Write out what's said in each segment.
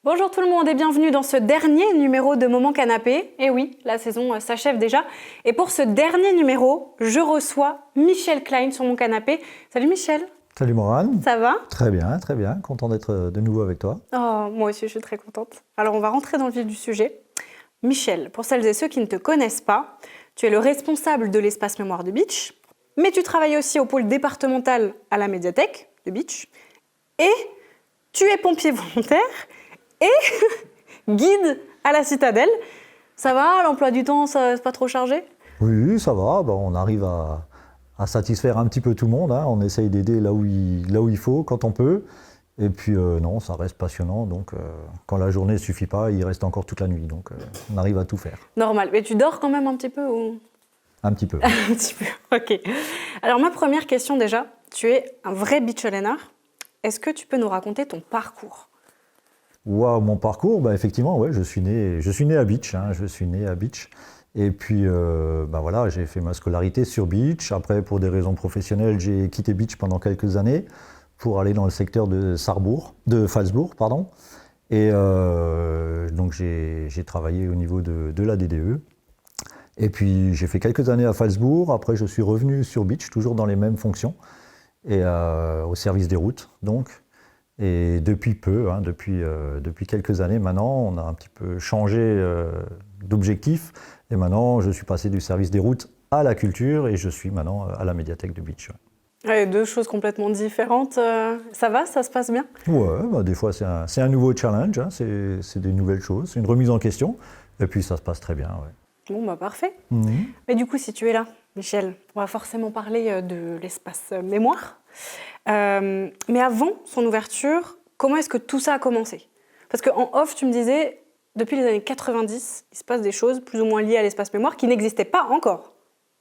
Bonjour tout le monde et bienvenue dans ce dernier numéro de Moment Canapé. Et oui, la saison s'achève déjà. Et pour ce dernier numéro, je reçois Michel Klein sur mon canapé. Salut Michel. Salut Morane. Ça va? Très bien, très bien. Content d'être de nouveau avec toi. Oh, moi aussi, je suis très contente. Alors, on va rentrer dans le vif du sujet. Michel, pour celles et ceux qui ne te connaissent pas, tu es le responsable de l'espace mémoire de Beach, mais tu travailles aussi au pôle départemental à la médiathèque de Beach, et tu es pompier volontaire et guide à la citadelle. Ça va, l'emploi du temps, c'est pas trop chargé? Oui, ça va. On arrive à satisfaire un petit peu tout le monde. On essaye d'aider là où il faut, quand on peut. Et puis non, ça reste passionnant. Donc quand la journée ne suffit pas, il reste encore toute la nuit. Donc on arrive à tout faire. Normal. Mais tu dors quand même un petit peu ou... Un petit peu. Un petit peu, ok. Alors ma première question déjà, tu es un vrai beacholaner. Est-ce que tu peux nous raconter ton parcours? Wow, mon parcours, effectivement, ouais, je suis né à Beach. Je suis né à Beach. Et puis, voilà, j'ai fait ma scolarité sur Beach. Après, pour des raisons professionnelles, j'ai quitté Beach pendant quelques années pour aller dans le secteur de Phalsbourg, pardon. Et donc, j'ai travaillé au niveau de la DDE. Et puis, j'ai fait quelques années à Phalsbourg. Après, je suis revenu sur Beach, toujours dans les mêmes fonctions, et au service des routes, donc. Et depuis peu, depuis quelques années maintenant, on a un petit peu changé d'objectif. Et maintenant, je suis passé du service des routes à la culture et je suis maintenant à la médiathèque de Beach. Ouais, deux choses complètement différentes. Ça va, ça se passe bien? Ouais, des fois c'est un nouveau challenge, c'est des nouvelles choses, c'est une remise en question. Et puis ça se passe très bien. Ouais. Bon, parfait. Mais du coup, si tu es là, Michel, on va forcément parler de l'espace mémoire. Mais avant son ouverture, comment est-ce que tout ça a commencé? Parce qu'en off, tu me disais, depuis les années 90, il se passe des choses plus ou moins liées à l'espace mémoire qui n'existaient pas encore.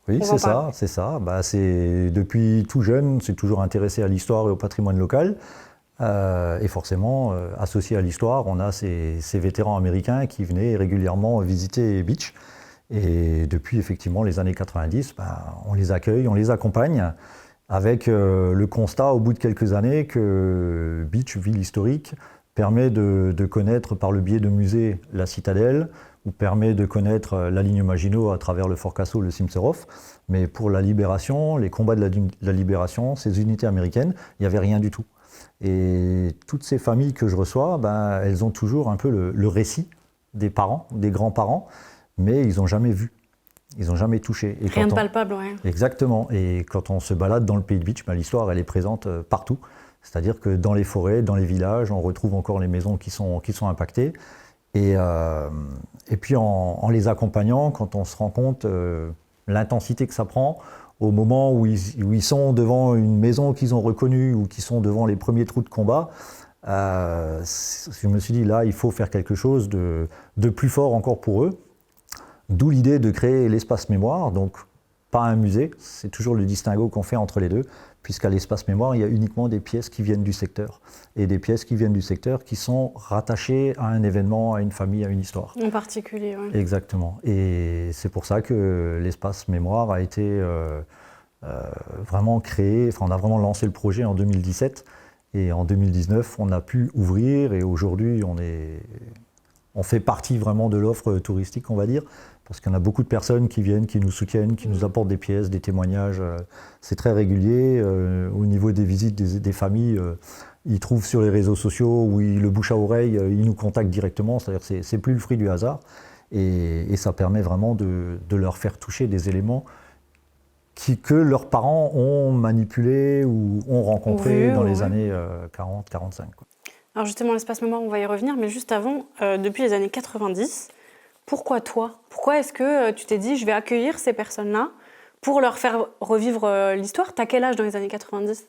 Oui, c'est ça. Depuis tout jeune, c'est toujours intéressé à l'histoire et au patrimoine local. Et forcément, associé à l'histoire, on a ces vétérans américains qui venaient régulièrement visiter Beach. Et depuis effectivement les années 90, on les accueille, on les accompagne, avec le constat au bout de quelques années que Beach, ville historique, permet de connaître par le biais de musées la citadelle, ou permet de connaître la ligne Maginot à travers le Fort Cassel, le Simserhof. Mais pour la libération, les combats de la libération, ces unités américaines, il n'y avait rien du tout. Et toutes ces familles que je reçois, elles ont toujours un peu le récit des parents, des grands-parents, mais ils n'ont jamais vu. Ils n'ont jamais touché. Et rien de palpable, ouais. Exactement. Et quand on se balade dans le pays de Beach, l'histoire, elle est présente partout. C'est-à-dire que dans les forêts, dans les villages, on retrouve encore les maisons qui sont impactées. Et puis en les accompagnant, quand on se rend compte l'intensité que ça prend, au moment où ils sont devant une maison qu'ils ont reconnue ou qui sont devant les premiers trous de combat, je me suis dit, là, il faut faire quelque chose de plus fort encore pour eux. D'où l'idée de créer l'espace mémoire, donc pas un musée, c'est toujours le distinguo qu'on fait entre les deux, puisqu'à l'espace mémoire, il y a uniquement des pièces qui viennent du secteur, et des pièces qui viennent du secteur qui sont rattachées à un événement, à une famille, à une histoire. En particulier, oui. Exactement, et c'est pour ça que l'espace mémoire a été vraiment créé, on a vraiment lancé le projet en 2017, et en 2019, on a pu ouvrir, et aujourd'hui, on fait partie vraiment de l'offre touristique, on va dire, parce qu'il y en a beaucoup de personnes qui viennent, qui nous soutiennent, qui nous apportent des pièces, des témoignages. C'est très régulier. Au niveau des visites des familles, ils trouvent sur les réseaux sociaux ou le bouche à oreille, ils nous contactent directement. C'est-à-dire que c'est plus le fruit du hasard. Et ça permet vraiment de leur faire toucher des éléments que leurs parents ont manipulés ou ont rencontrés dans les années 40-45. Alors justement, l'espace mémoire, on va y revenir, mais juste avant, depuis les années 90, pourquoi toi? Pourquoi est-ce que tu t'es dit, je vais accueillir ces personnes-là pour leur faire revivre l'histoire? T'as quel âge dans les années 90?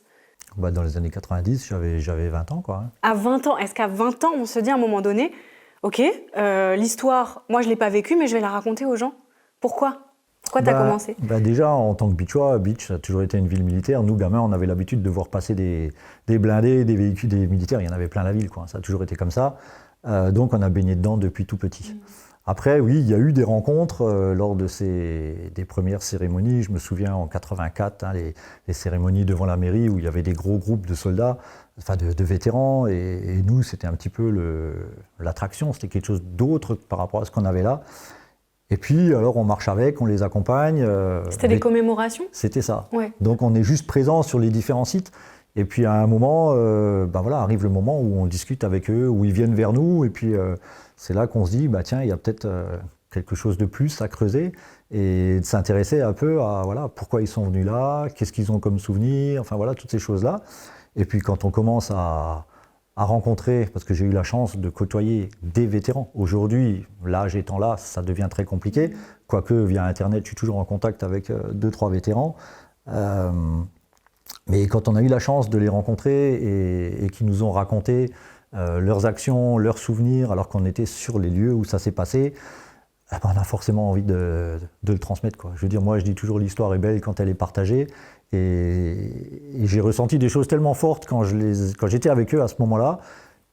Dans les années 90, j'avais 20 ans, quoi. À 20 ans, est-ce qu'à 20 ans, on se dit à un moment donné, ok, l'histoire, moi je ne l'ai pas vécue, mais je vais la raconter aux gens? Pourquoi tu as commencé? Déjà, en tant que Beachois, Beach a toujours été une ville militaire. Nous, gamins, on avait l'habitude de voir passer des blindés, des véhicules des militaires. Il y en avait plein la ville, quoi. Ça a toujours été comme ça. Donc, on a baigné dedans depuis tout petit. Après, oui, il y a eu des rencontres lors de des premières cérémonies. Je me souviens en 84, hein, les cérémonies devant la mairie où il y avait des gros groupes de soldats, enfin de vétérans, et nous, c'était un petit peu l'attraction, c'était quelque chose d'autre par rapport à ce qu'on avait là. Et puis, alors, on marche avec, on les accompagne. C'était des commémorations? C'était ça. Ouais. Donc, on est juste présent sur les différents sites. Et puis, à un moment, ben voilà, arrive le moment où on discute avec eux, où ils viennent vers nous, et puis c'est là qu'on se dit, bah tiens, il y a peut-être quelque chose de plus à creuser, et de s'intéresser un peu à voilà, pourquoi ils sont venus là, qu'est-ce qu'ils ont comme souvenir, enfin voilà, toutes ces choses-là. Et puis quand on commence à rencontrer, parce que j'ai eu la chance de côtoyer des vétérans. Aujourd'hui, l'âge étant là, ça devient très compliqué, quoique via Internet, je suis toujours en contact avec 2-3 vétérans. Mais quand on a eu la chance de les rencontrer et qu'ils nous ont raconté leurs actions, leurs souvenirs, alors qu'on était sur les lieux où ça s'est passé, eh ben on a forcément envie de le transmettre, quoi. Je veux dire, moi je dis toujours l'histoire est belle quand elle est partagée, et j'ai ressenti des choses tellement fortes quand j'étais avec eux à ce moment-là,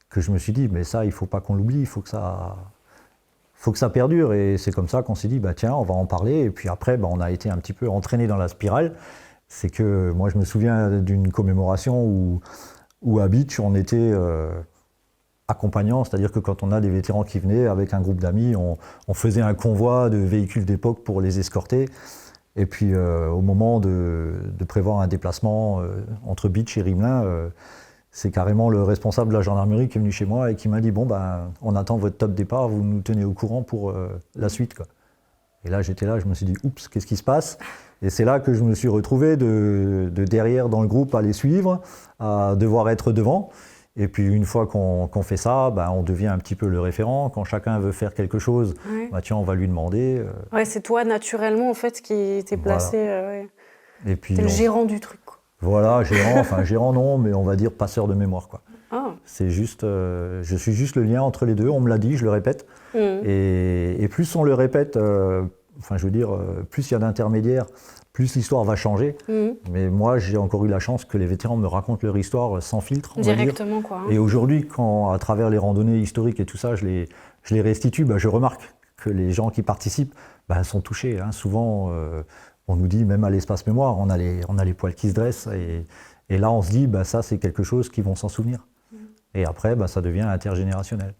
que je me suis dit, mais ça, il ne faut pas qu'on l'oublie, il faut que ça perdure, et c'est comme ça qu'on s'est dit, bah tiens, on va en parler, et puis après, bah, on a été un petit peu entraîné dans la spirale. C'est que moi je me souviens d'une commémoration où à Beach on était accompagnant, c'est-à-dire que quand on a des vétérans qui venaient avec un groupe d'amis, on faisait un convoi de véhicules d'époque pour les escorter. Et puis au moment de prévoir un déplacement entre Beach et Rimelin, c'est carrément le responsable de la gendarmerie qui est venu chez moi et qui m'a dit « Bon, ben, on attend votre top départ, vous nous tenez au courant pour la suite, quoi. » Et là, j'étais là, je me suis dit « Oups, qu'est-ce qui se passe ?» Et c'est là que je me suis retrouvé de derrière dans le groupe à les suivre, à devoir être devant. Et puis une fois qu'on fait ça, ben, on devient un petit peu le référent. Quand chacun veut faire quelque chose, Ouais. ben, tiens, on va lui demander. Ouais, c'est toi naturellement en fait qui t'es placé. Voilà. Et puis t'es le gérant du truc, quoi. Voilà, gérant, enfin gérant non, mais on va dire passeur de mémoire, quoi. Ah. C'est juste, je suis juste le lien entre les deux. On me l'a dit, je le répète. Et plus on le répète, enfin je veux dire, plus il y a d'intermédiaires, plus l'histoire va changer. Mais moi, j'ai encore eu la chance que les vétérans me racontent leur histoire sans filtre, on va dire. Directement, quoi. Hein. Et aujourd'hui, quand à travers les randonnées historiques et tout ça, je les restitue, bah, je remarque que les gens qui participent bah, sont touchés. Hein. Souvent, on nous dit, même à l'espace mémoire, on a les poils qui se dressent. Et là, on se dit, bah, ça, c'est quelque chose qu'ils vont s'en souvenir. Et après, bah, ça devient intergénérationnel.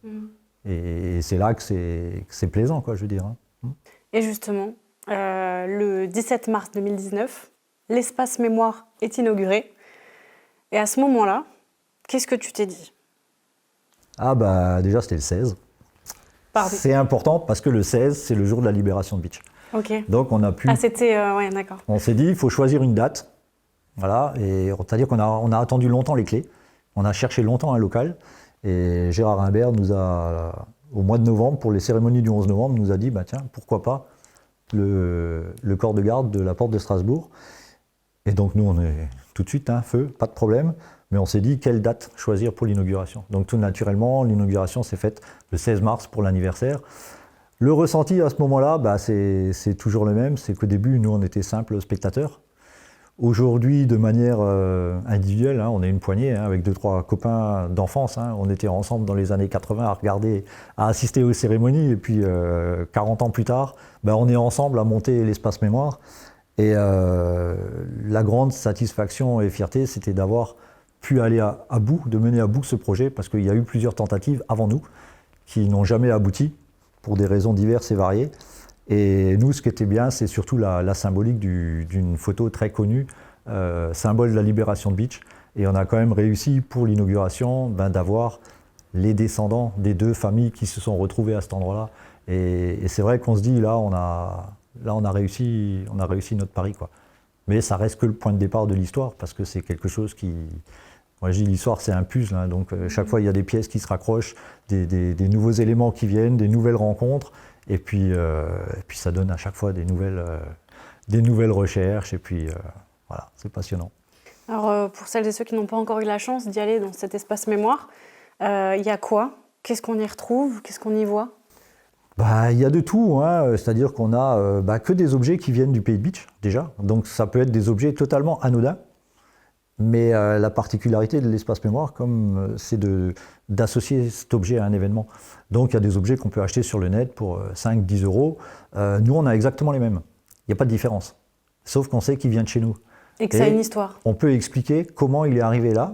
Et c'est là que c'est plaisant, quoi, je veux dire. Hein. Et justement, le 17 mars 2019, l'espace mémoire est inauguré. Et à ce moment-là, qu'est-ce que tu t'es dit? Ah bah déjà, c'était le 16. Pardon. C'est important parce que le 16, c'est le jour de la libération de Beach. Ok. Donc on a pu... Ah, c'était... ouais, d'accord. On s'est dit, il faut choisir une date. Voilà, et c'est-à-dire qu'on a attendu longtemps les clés. On a cherché longtemps un local. Et Gérard Imbert nous a, au mois de novembre, pour les cérémonies du 11 novembre, nous a dit, bah, tiens, pourquoi pas le corps de garde de la porte de Strasbourg. Et donc nous, on est tout de suite, hein, feu, pas de problème. Mais on s'est dit, quelle date choisir pour l'inauguration. Donc tout naturellement, l'inauguration s'est faite le 16 mars pour l'anniversaire. Le ressenti à ce moment-là, bah, c'est toujours le même. C'est qu'au début, nous, on était simples spectateurs. Aujourd'hui, de manière individuelle, hein, on est une poignée hein, avec 2-3 copains d'enfance. Hein, on était ensemble dans les années 80 à regarder, à assister aux cérémonies. Et puis 40 ans plus tard, ben, on est ensemble à monter l'espace mémoire. Et la grande satisfaction et fierté, c'était d'avoir pu aller à bout, de mener à bout ce projet, parce qu'il y a eu plusieurs tentatives avant nous qui n'ont jamais abouti pour des raisons diverses et variées. Et nous, ce qui était bien, c'est surtout la symbolique d'une photo très connue, symbole de la libération de Beach. Et on a quand même réussi, pour l'inauguration, ben, d'avoir les descendants des 2 familles qui se sont retrouvées à cet endroit-là. Et c'est vrai qu'on se dit, là, on a réussi notre pari, quoi. Mais ça reste que le point de départ de l'histoire, parce que c'est quelque chose qui... Moi, je dis l'histoire, c'est un puzzle, hein, donc chaque fois, il y a des pièces qui se raccrochent, des nouveaux éléments qui viennent, des nouvelles rencontres. Et puis ça donne à chaque fois des nouvelles recherches, et puis voilà, c'est passionnant. Alors, pour celles et ceux qui n'ont pas encore eu la chance d'y aller dans cet espace mémoire, il y a quoi? Qu'est-ce qu'on y retrouve? Qu'est-ce qu'on y voit? Bah, y a de tout, hein. C'est-à-dire qu'on a que des objets qui viennent du pays de Beach, déjà. Donc ça peut être des objets totalement anodins, Mais la particularité de l'espace mémoire, c'est d'associer cet objet à un événement. Donc il y a des objets qu'on peut acheter sur le net pour 5-10 euros. Nous, on a exactement les mêmes. Il n'y a pas de différence. Sauf qu'on sait qu'il vient de chez nous. Et que ça a une histoire. On peut expliquer comment il est arrivé là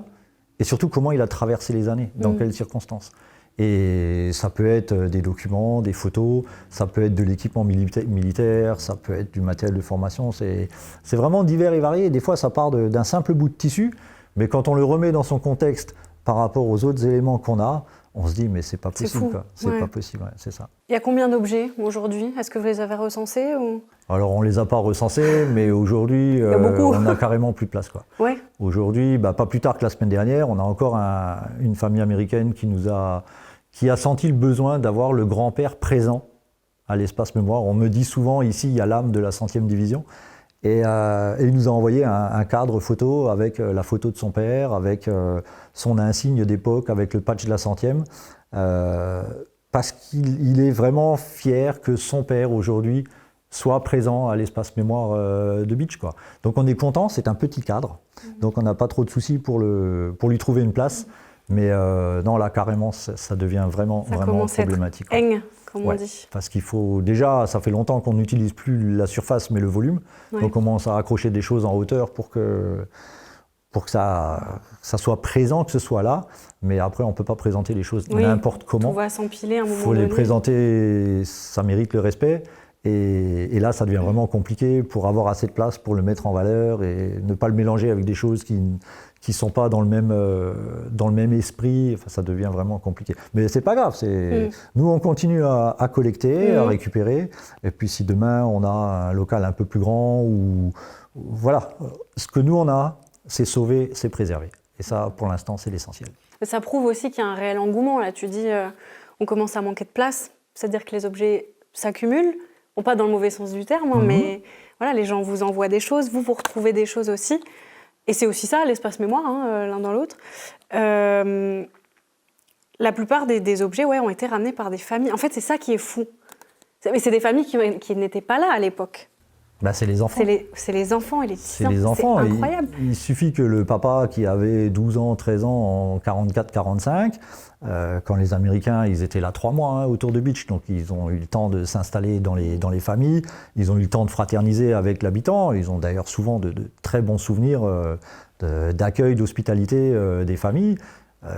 et surtout comment il a traversé les années, dans quelles circonstances. Et ça peut être des documents, des photos, ça peut être de l'équipement militaire, ça peut être du matériel de formation. C'est vraiment divers et varié. Des fois, ça part d'un simple bout de tissu, mais quand on le remet dans son contexte par rapport aux autres éléments qu'on a, on se dit mais c'est pas possible. C'est pas possible, ouais, c'est ça. Il y a combien d'objets aujourd'hui? Est-ce que vous les avez recensés ou... Alors on les a pas recensés, mais aujourd'hui on a carrément plus de place, quoi. Ouais. Aujourd'hui, pas plus tard que la semaine dernière, on a encore une famille américaine qui a senti le besoin d'avoir le grand-père présent à l'espace mémoire. On me dit souvent ici il y a l'âme de la 100e division. Et il nous a envoyé un cadre photo avec la photo de son père, avec son insigne d'époque, avec le patch de la 100e, parce qu'il est vraiment fier que son père aujourd'hui soit présent à l'espace mémoire de Beach, quoi. Donc on est content, c'est un petit cadre, donc on n'a pas trop de soucis pour lui trouver une place, mais non là carrément ça devient vraiment problématique. Ça commence à être comme on dit. Parce qu'il faut, déjà, ça fait longtemps qu'on n'utilise plus la surface mais le volume. Donc on commence à accrocher des choses en hauteur pour que ça soit présent, que ce soit là. Mais après, on ne peut pas présenter les choses n'importe comment. Tout va s'empiler à un moment donné. Il faut les présenter, ça mérite le respect. Et là, ça devient vraiment compliqué pour avoir assez de place pour le mettre en valeur et ne pas le mélanger avec des choses qui ne sont pas dans le même esprit. Enfin, ça devient vraiment compliqué. Mais c'est pas grave. Nous, on continue à collecter, à récupérer. Et puis, si demain, on a un local un peu plus grand, voilà. Ce que nous, on a, c'est sauver, c'est préserver. Et ça, pour l'instant, c'est l'essentiel. Ça prouve aussi qu'il y a un réel engouement. Là, tu dis, on commence à manquer de place. C'est-à-dire que les objets s'accumulent. Bon, pas dans le mauvais sens du terme, mais voilà, les gens vous envoient des choses, vous retrouvez des choses aussi. Et c'est aussi ça, l'espace mémoire, l'un dans l'autre. La plupart des objets ont été ramenés par des familles. En fait, c'est ça qui est fou. Mais c'est des familles qui n'étaient pas là à l'époque. C'est les enfants. C'est les enfants et les petits. C'est les enfants. C'est incroyable. Il suffit que le papa qui avait 12 ans, 13 ans en 44-45, quand les Américains, ils étaient là 3 mois autour de Beach, donc ils ont eu le temps de s'installer dans les familles, ils ont eu le temps de fraterniser avec l'habitant, ils ont d'ailleurs souvent de très bons souvenirs d'accueil, d'hospitalité des familles.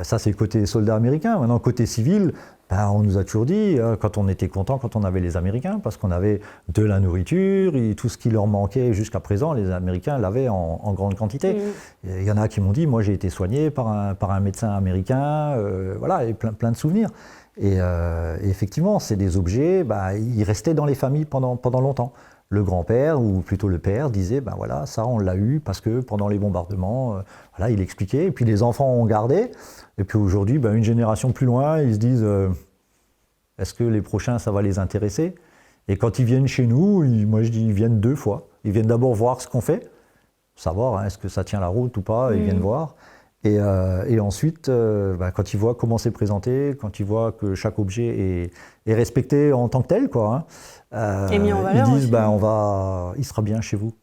Ça, c'est le côté soldat américain. Maintenant, côté civil, on nous a toujours dit, quand on était content, quand on avait les Américains, parce qu'on avait de la nourriture, et tout ce qui leur manquait jusqu'à présent, les Américains l'avaient en grande quantité. Il y en a qui m'ont dit, moi j'ai été soigné par un médecin américain, voilà, et plein de souvenirs. Et effectivement, c'est des objets, ils restaient dans les familles pendant longtemps. Le grand-père, ou plutôt le père, disait, voilà, ça on l'a eu parce que pendant les bombardements, voilà, il expliquait. Et puis les enfants ont gardé. Et puis aujourd'hui, une génération plus loin, ils se disent, est-ce que les prochains, ça va les intéresser? Et quand ils viennent chez nous, moi je dis, ils viennent 2 fois. Ils viennent d'abord voir ce qu'on fait, savoir est-ce que ça tient la route ou pas, ils viennent voir. Et ensuite, quand ils voient comment c'est présenté, quand ils voient que chaque objet est respecté en tant que tel, quoi, et mis en valeur, ils disent il sera bien chez vous.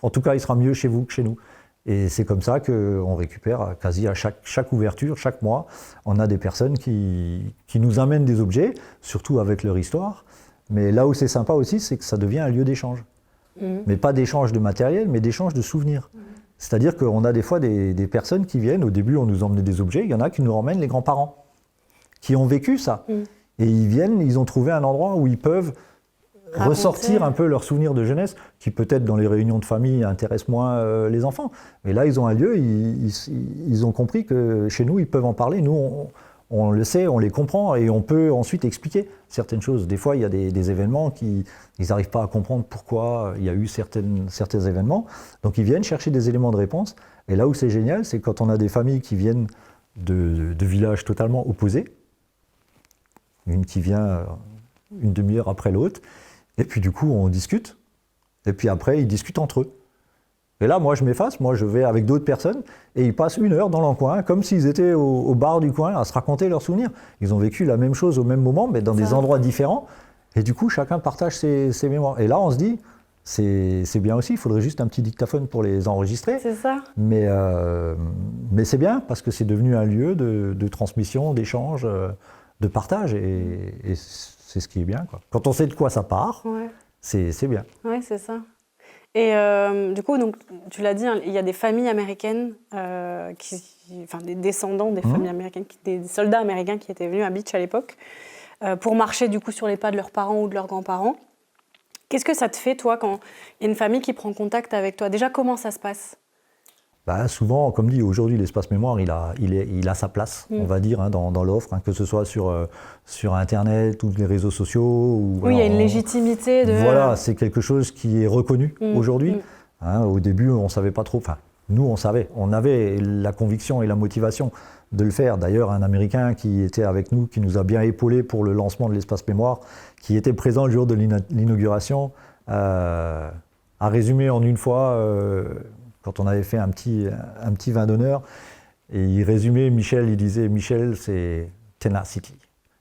En tout cas, il sera mieux chez vous que chez nous. Et c'est comme ça qu'on récupère quasi à chaque ouverture, chaque mois, on a des personnes qui nous amènent des objets, surtout avec leur histoire. Mais là où c'est sympa aussi, c'est que ça devient un lieu d'échange. Mais pas d'échange de matériel, mais d'échange de souvenirs. C'est-à-dire qu'on a des fois des personnes qui viennent, au début on nous emmenait des objets, il y en a qui nous ramènent les grands-parents, qui ont vécu ça. Et ils viennent, ils ont trouvé un endroit où ils peuvent ressortir un peu leurs souvenirs de jeunesse, qui peut-être dans les réunions de famille intéressent moins les enfants. Mais là ils ont un lieu, ils ont compris que chez nous ils peuvent en parler, nous on le sait, on les comprend et on peut ensuite expliquer certaines choses. Des fois, il y a des événements ils n'arrivent pas à comprendre pourquoi il y a eu certains événements. Donc, ils viennent chercher des éléments de réponse. Et là où c'est génial, c'est quand on a des familles qui viennent de villages totalement opposés, une qui vient une demi-heure après l'autre, et puis du coup, on discute. Et puis après, ils discutent entre eux. Et là, moi, je m'efface, moi, je vais avec d'autres personnes, et ils passent 1 heure dans leur coin, comme s'ils étaient au bar du coin, à se raconter leurs souvenirs. Ils ont vécu la même chose au même moment, mais dans des endroits différents. Et du coup, chacun partage ses mémoires. Et là, on se dit, c'est bien aussi. Il faudrait juste un petit dictaphone pour les enregistrer. C'est ça. Mais c'est bien parce que c'est devenu un lieu de transmission, d'échange, de partage. Et c'est ce qui est bien, quoi. Quand on sait de quoi ça part, Ouais. c'est bien. Oui, c'est ça. Et du coup, donc, tu l'as dit, hein, il y a des familles américaines, enfin des descendants des familles américaines, des soldats américains qui étaient venus à Beach à l'époque, pour marcher du coup sur les pas de leurs parents ou de leurs grands-parents. Qu'est-ce que ça te fait, toi, quand il y a une famille qui prend contact avec toi? Déjà, comment ça se passe? Bah, souvent, comme dit, aujourd'hui, l'espace mémoire, il a sa place, on va dire, hein, dans l'offre, hein, que ce soit sur Internet ou les réseaux sociaux. Ou, Oui, il y a une légitimité de... Voilà, c'est quelque chose qui est reconnu aujourd'hui. Hein, au début, on ne savait pas trop. Enfin, nous, on savait. On avait la conviction et la motivation de le faire. D'ailleurs, un Américain qui était avec nous, qui nous a bien épaulés pour le lancement de l'espace mémoire, qui était présent le jour de l'inauguration, a résumé en une fois... quand on avait fait un petit vin d'honneur, et il résumait Michel, il disait « Michel, c'est tenacity,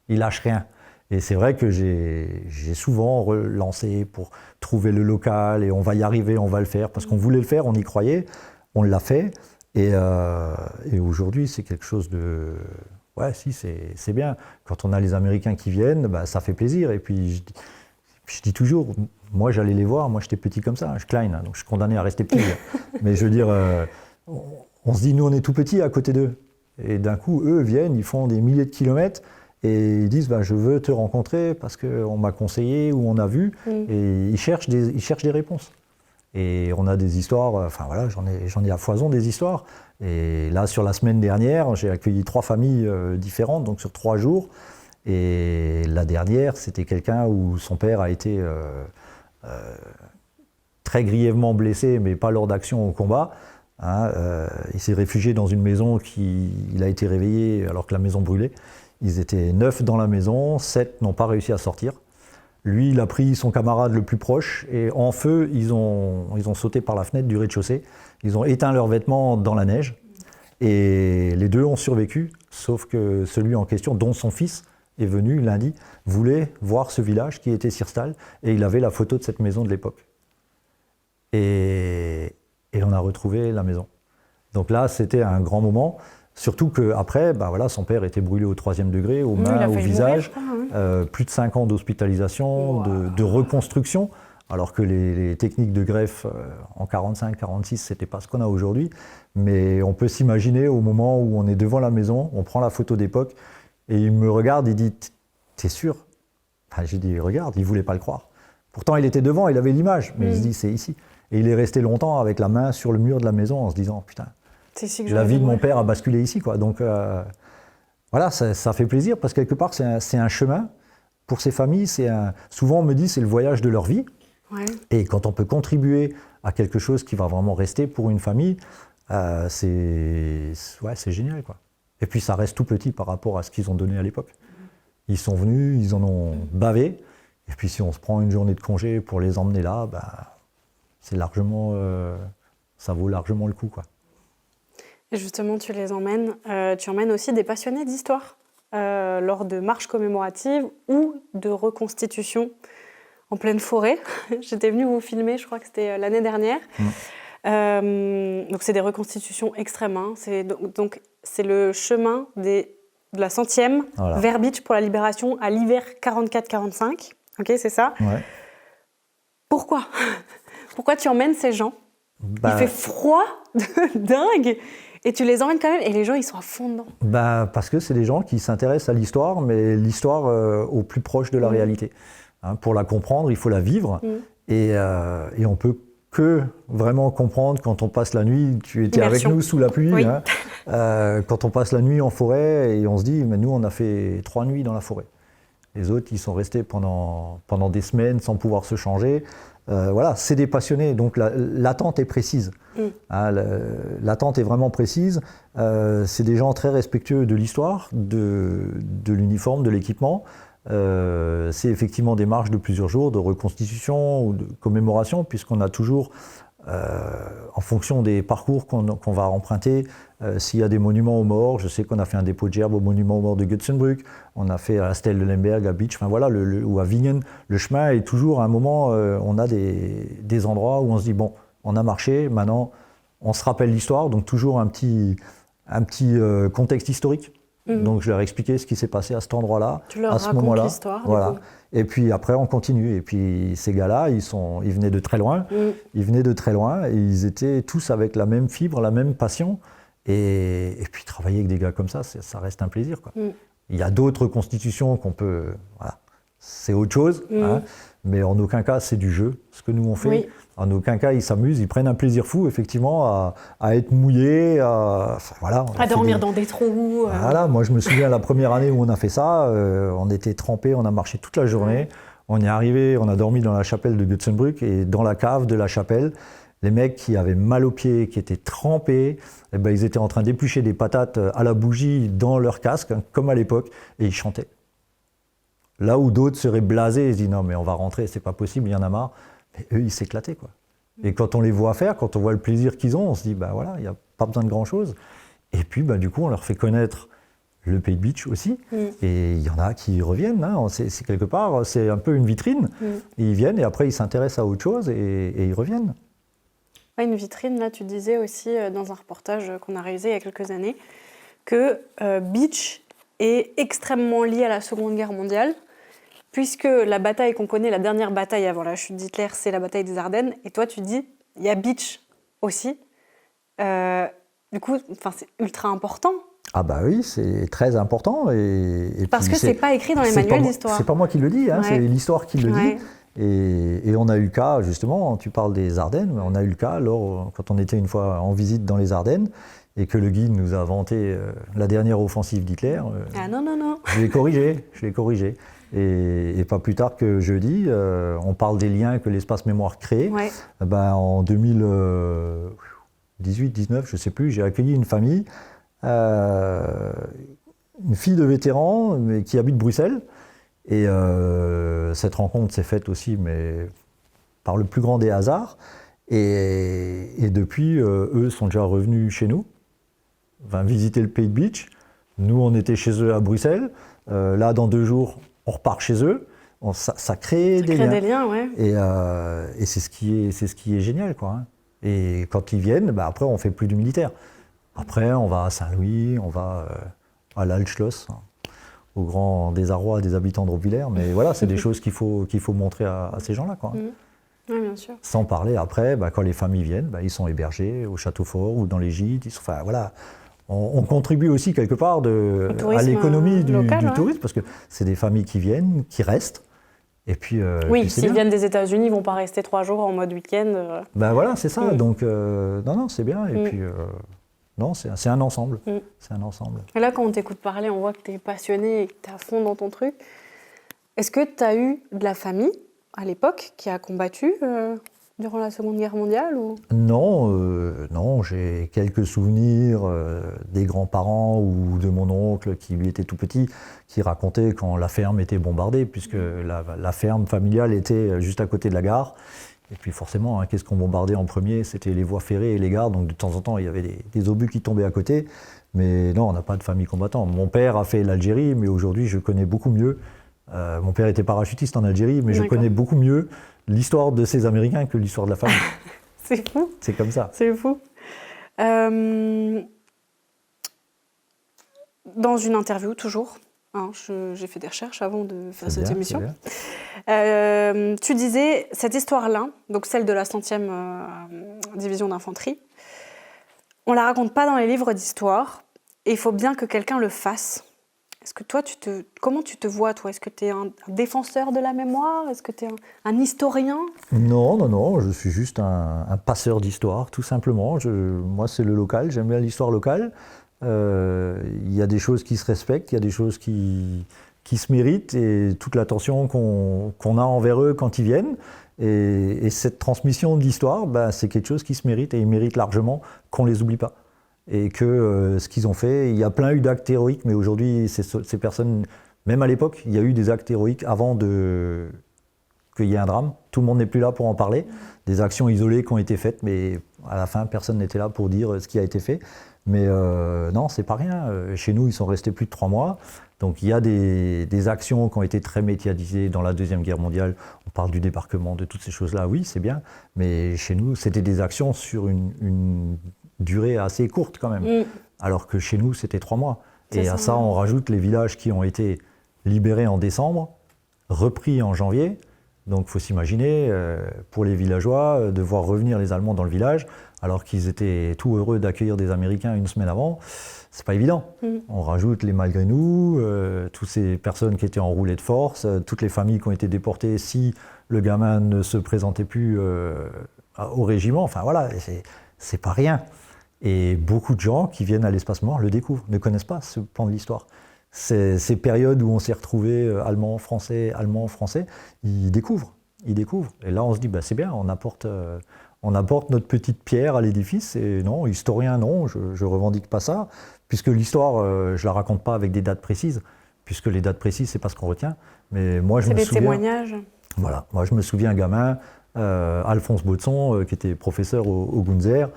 il lâche rien ». Et c'est vrai que j'ai souvent relancé pour trouver le local, et on va y arriver, on va le faire, parce qu'on voulait le faire, on y croyait, on l'a fait, et aujourd'hui c'est quelque chose de... Ouais, si, c'est bien. Quand on a les Américains qui viennent, bah, ça fait plaisir, et puis je dis toujours, moi j'allais les voir, moi j'étais petit comme ça, je Klein, donc je suis condamné à rester petit. Mais je veux dire, on se dit, nous on est tout petits à côté d'eux. Et d'un coup, eux viennent, ils font des milliers de kilomètres et ils disent, bah, je veux te rencontrer parce qu'on m'a conseillé ou on a vu. Et ils cherchent des réponses. Et on a des histoires, enfin voilà, j'en ai à foison des histoires. Et là, sur la semaine dernière, j'ai accueilli 3 familles différentes, donc sur 3 jours. Et la dernière, c'était quelqu'un où son père a été très grièvement blessé, mais pas lors d'actions au combat. Hein, il s'est réfugié dans une maison il a été réveillé alors que la maison brûlait. Ils étaient 9 dans la maison, 7 n'ont pas réussi à sortir. Lui, il a pris son camarade le plus proche et en feu, ils ont sauté par la fenêtre du rez-de-chaussée. Ils ont éteint leurs vêtements dans la neige et les 2 ont survécu, sauf que celui en question, dont son fils, est venu lundi, voulait voir ce village qui était Sirstal, et il avait la photo de cette maison de l'époque. Et on a retrouvé la maison. Donc là, c'était un grand moment, surtout qu'après, bah voilà, son père était brûlé au 3e degré, aux mains, au visage, plus de 5 ans d'hospitalisation, de reconstruction, alors que les techniques de greffe en 45-46, c'était pas ce qu'on a aujourd'hui, mais on peut s'imaginer au moment où on est devant la maison, on prend la photo d'époque, et il me regarde, il dit « T'es sûr ?» Enfin, j'ai dit « Regarde », il ne voulait pas le croire. Pourtant, il était devant, il avait l'image, mais il se dit « C'est ici ». Et il est resté longtemps avec la main sur le mur de la maison en se disant « Putain, la vie de mon père a basculé ici. » quoi. Donc voilà, ça fait plaisir parce que quelque part, c'est un chemin pour ces familles. Souvent, on me dit c'est le voyage de leur vie. Ouais. Et quand on peut contribuer à quelque chose qui va vraiment rester pour une famille, c'est génial, quoi. Et puis ça reste tout petit par rapport à ce qu'ils ont donné à l'époque. Ils sont venus, ils en ont bavé. Et puis si on se prend une journée de congé pour les emmener là, bah, ça vaut largement le coup, quoi. Et justement, tu les emmènes. Tu emmènes aussi des passionnés d'histoire lors de marches commémoratives ou de reconstitutions en pleine forêt. J'étais venue vous filmer, je crois que c'était l'année dernière. Donc c'est des reconstitutions extrêmes. Hein. Donc c'est le chemin de la 100e vers Beach pour la libération à l'hiver 44-45. Ok, c'est ça. Ouais. Pourquoi tu emmènes ces gens? Il fait froid de dingue et tu les emmènes quand même et les gens ils sont à fond dedans. Parce que c'est des gens qui s'intéressent à l'histoire, mais l'histoire au plus proche de la réalité. Hein, pour la comprendre, il faut la vivre et on peut que vraiment comprendre quand on passe la nuit. Tu étais avec nous sous la pluie, hein, quand on passe la nuit en forêt et on se dit, mais nous on a fait 3 nuits dans la forêt. Les autres, ils sont restés pendant des semaines sans pouvoir se changer. Voilà, c'est des passionnés, donc l'attente est précise. Hein, l'attente est vraiment précise. C'est des gens très respectueux de l'histoire, de l'uniforme, de l'équipement. C'est effectivement des marches de plusieurs jours, de reconstitution ou de commémoration, puisqu'on a toujours en fonction des parcours qu'on va emprunter, s'il y a des monuments aux morts, je sais qu'on a fait un dépôt de gerbes au monument aux morts de Götzenbrück, on a fait à la Stèle de Lemberg, à Beach, enfin voilà, ou à Wingen. Le chemin est toujours à un moment, on a des endroits où on se dit, bon, on a marché, maintenant on se rappelle l'histoire, donc toujours un petit contexte historique. Donc je leur ai expliqué ce qui s'est passé à cet endroit-là, tu leur à ce racontes moment-là. l'histoire, Voilà. du coup. Et puis après on continue. Et puis ces gars-là, ils venaient de très loin. Ils venaient de très loin et ils étaient tous avec la même fibre, la même passion. Et puis travailler avec des gars comme ça reste un plaisir, quoi. Il y a d'autres constitutions qu'on peut, voilà, c'est autre chose, hein, mais en aucun cas c'est du jeu, ce que nous on fait. Oui. En aucun cas ils s'amusent, ils prennent un plaisir fou effectivement à être mouillés, voilà, À dormir dans des trous. Voilà, moi je me souviens la première année où on a fait ça, on était trempés, on a marché toute la journée, on est arrivé, on a dormi dans la chapelle de Götzenbrück et dans la cave de la chapelle, les mecs qui avaient mal aux pieds, qui étaient trempés, eh ben, ils étaient en train d'éplucher des patates à la bougie dans leur casque, hein, comme à l'époque, et ils chantaient. Là où d'autres seraient blasés, ils se disent non mais on va rentrer, c'est pas possible, il y en a marre. Mais eux, ils s'éclataient, quoi. Et quand on les voit faire, quand on voit le plaisir qu'ils ont, on se dit bah voilà, il n'y a pas besoin de grand chose. Et puis bah, du coup, on leur fait connaître le Pays de Beach aussi. Et il y en a qui reviennent, hein. C'est quelque part, c'est un peu une vitrine. Ils viennent et après ils s'intéressent à autre chose et ils reviennent. Ouais, une vitrine, là tu disais aussi dans un reportage qu'on a réalisé il y a quelques années que Beach est extrêmement lié à la Seconde Guerre mondiale, puisque la bataille qu'on connaît, la dernière bataille avant la chute d'Hitler, c'est la bataille des Ardennes. Et toi tu dis, il y a Beach aussi. Du coup, c'est ultra important. Ah bah oui, c'est très important. Et parce puis que c'est pas écrit dans les manuels d'histoire. C'est pas moi qui le dis, hein, c'est l'histoire qui le dit. Et on a eu le cas, justement, tu parles des Ardennes, mais on a eu le cas quand on était une fois en visite dans les Ardennes et que le guide nous a vanté la dernière offensive d'Hitler. Ah non. Je l'ai corrigé. Et pas plus tard que jeudi, on parle des liens que l'espace mémoire crée. Ouais. Ben, en 2018-19, je ne sais plus, j'ai accueilli une famille, une fille de vétéran mais qui habite Bruxelles. Et cette rencontre s'est faite aussi, mais par le plus grand des hasards. Et depuis, eux sont déjà revenus chez nous, visiter le Pays de Beach. Nous, on était chez eux à Bruxelles. Là, dans 2 jours, on repart chez eux. Ça crée des liens. Ouais. Et c'est ce qui est génial, quoi, hein. Et quand ils viennent, bah, après, on fait plus du militaire. Après, on va à Saint-Louis, on va à l'Altschloss, hein, au grand désarroi des habitants de Roppwiller. Mais voilà, c'est des choses qu'il faut montrer à ces gens-là, quoi. Oui, bien sûr. Sans parler après, bah, quand les familles viennent, bah, ils sont hébergés au château fort ou dans les gîtes. Enfin, voilà. On contribue aussi quelque part à l'économie du tourisme, parce que c'est des familles qui viennent, qui restent. Et puis, s'ils viennent des États-Unis, ils ne vont pas rester 3 jours en mode week-end. Ben voilà, c'est ça. Donc, non, c'est bien. Et puis, non, c'est un ensemble. C'est un ensemble. Et là, quand on t'écoute parler, on voit que tu es passionné et que tu es à fond dans ton truc. Est-ce que tu as eu de la famille, à l'époque, qui a combattu durant la Seconde Guerre mondiale ou... Non, j'ai quelques souvenirs des grands-parents ou de mon oncle qui lui était tout petit, qui racontait quand la ferme était bombardée, puisque la ferme familiale était juste à côté de la gare. Et puis forcément, hein, qu'est-ce qu'on bombardait en premier? C'était les voies ferrées et les gares, donc de temps en temps, il y avait des obus qui tombaient à côté. Mais non, on n'a pas de famille combattante. Mon père a fait l'Algérie, mais aujourd'hui, je connais beaucoup mieux. Mon père était parachutiste en Algérie, mais je connais beaucoup mieux l'histoire de ces Américains que l'histoire de la famille. C'est fou. C'est comme ça. C'est fou. Dans une interview, toujours, hein, j'ai fait des recherches avant de faire cette émission. Tu disais, cette histoire-là, donc celle de la 100e division d'infanterie, on ne la raconte pas dans les livres d'histoire, et il faut bien que quelqu'un le fasse. Est-ce que toi, comment tu te vois, toi? Est-ce que tu es un défenseur de la mémoire? Est-ce que tu es un historien? Non, je suis juste un passeur d'histoire, tout simplement. Moi, c'est le local, j'aime bien l'histoire locale. Il y a des choses qui se respectent, il y a des choses qui se méritent, et toute l'attention qu'on a envers eux quand ils viennent. Et cette transmission de l'histoire, ben, c'est quelque chose qui se mérite, et ils méritent largement qu'on ne les oublie pas. Et que ce qu'ils ont fait, il y a plein eu d'actes héroïques, mais aujourd'hui, ces personnes, même à l'époque, il y a eu des actes héroïques avant qu'il y ait un drame. Tout le monde n'est plus là pour en parler. Des actions isolées qui ont été faites, mais à la fin, personne n'était là pour dire ce qui a été fait. Mais non, c'est pas rien. Chez nous, ils sont restés plus de 3 mois. Donc il y a des actions qui ont été très médiatisées dans la Deuxième Guerre mondiale. On parle du débarquement, de toutes ces choses-là, oui, c'est bien. Mais chez nous, c'était des actions sur une durée assez courte quand même. Alors que chez nous, c'était 3 mois. Et à ça, on rajoute les villages qui ont été libérés en décembre, repris en janvier. Donc il faut s'imaginer, pour les villageois, de voir revenir les Allemands dans le village, alors qu'ils étaient tout heureux d'accueillir des Américains une semaine avant. C'est pas évident. On rajoute les malgré nous, toutes ces personnes qui étaient enroulées de force, toutes les familles qui ont été déportées si le gamin ne se présentait plus au régiment. Enfin voilà, c'est pas rien. Et beaucoup de gens qui viennent à l'Espace Mémoire le découvrent, ne connaissent pas ce pan de l'histoire. Ces périodes où on s'est retrouvés allemand, français, ils découvrent. Et là, on se dit, bah, c'est bien, on apporte notre petite pierre à l'édifice. Et non, historien, non, je ne revendique pas ça, puisque l'histoire, je ne la raconte pas avec des dates précises, puisque les dates précises, c'est pas ce qu'on retient. Mais moi, je me souviens... C'est des témoignages. Voilà, moi, je me souviens, un gamin, Alphonse Baudson, qui était professeur au Gunzer,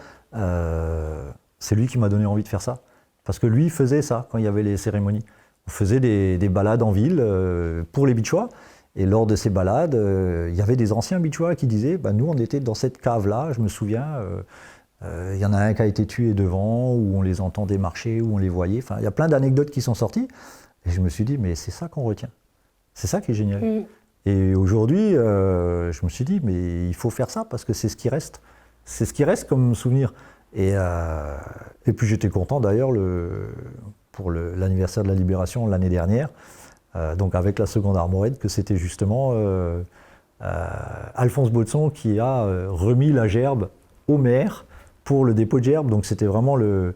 c'est lui qui m'a donné envie de faire ça. Parce que lui faisait ça quand il y avait les cérémonies. On faisait des balades en ville pour les Bitchois. Et lors de ces balades, il y avait des anciens Bitchois qui disaient bah, nous, on était dans cette cave-là, je me souviens. Il y en a un qui a été tué devant, où on les entendait marcher, où on les voyait. Enfin, il y a plein d'anecdotes qui sont sorties. Et je me suis dit mais c'est ça qu'on retient. C'est ça qui est génial. Et aujourd'hui, je me suis dit mais il faut faire ça parce que c'est ce qui reste. C'est ce qui reste comme souvenir. Et puis j'étais content d'ailleurs pour l'anniversaire de la Libération l'année dernière, donc avec la seconde armorette, que c'était justement Alphonse Baudson qui a remis la gerbe au maire pour le dépôt de gerbe. Donc c'était vraiment le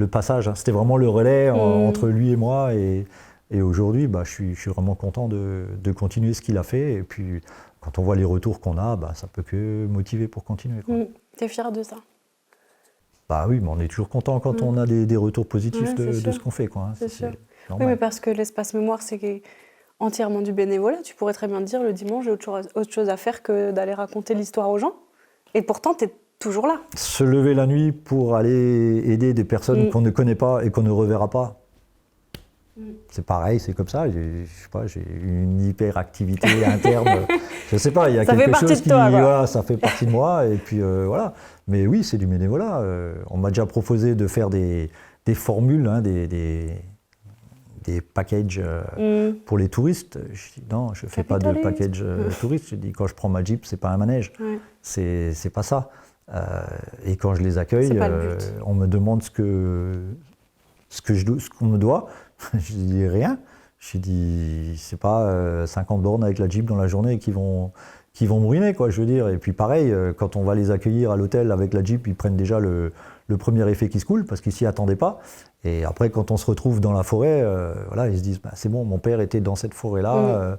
passage, hein. C'était vraiment le relais entre lui et moi. Et aujourd'hui, bah, je suis vraiment content de continuer ce qu'il a fait. Et puis quand on voit les retours qu'on a, bah, ça peut que motiver pour continuer. T'es fier de ça? Bah oui, mais on est toujours content quand on a des retours positifs de ce qu'on fait, quoi, hein. C'est sûr. Oui, mais parce que l'Espace Mémoire, c'est entièrement du bénévolat. Tu pourrais très bien te dire, le dimanche, j'ai autre chose à faire que d'aller raconter l'histoire aux gens. Et pourtant, tu es toujours là. Se lever la nuit pour aller aider des personnes qu'on ne connaît pas et qu'on ne reverra pas, c'est pareil, c'est comme ça. Je sais pas, j'ai une hyperactivité interne. Je sais pas, il y a quelque chose qui, voilà, ça fait partie de moi. Et puis voilà. Mais oui, c'est du bénévolat. On m'a déjà proposé de faire des formules, hein, des packages pour les touristes. Je dis non, je ne fais pas de package touriste. Je dis quand je prends ma Jeep, c'est pas un manège. C'est pas ça. Et quand je les accueille, on me demande ce qu'on me doit. Je dis rien. Je dis c'est pas 50 bornes avec la Jeep dans la journée qui vont me ruiner, quoi, je veux dire. Et puis pareil, quand on va les accueillir à l'hôtel avec la Jeep, ils prennent déjà le premier effet qui se coule parce qu'ils s'y attendaient pas. Et après, quand on se retrouve dans la forêt, voilà, ils se disent bah, c'est bon, mon père était dans cette forêt-là,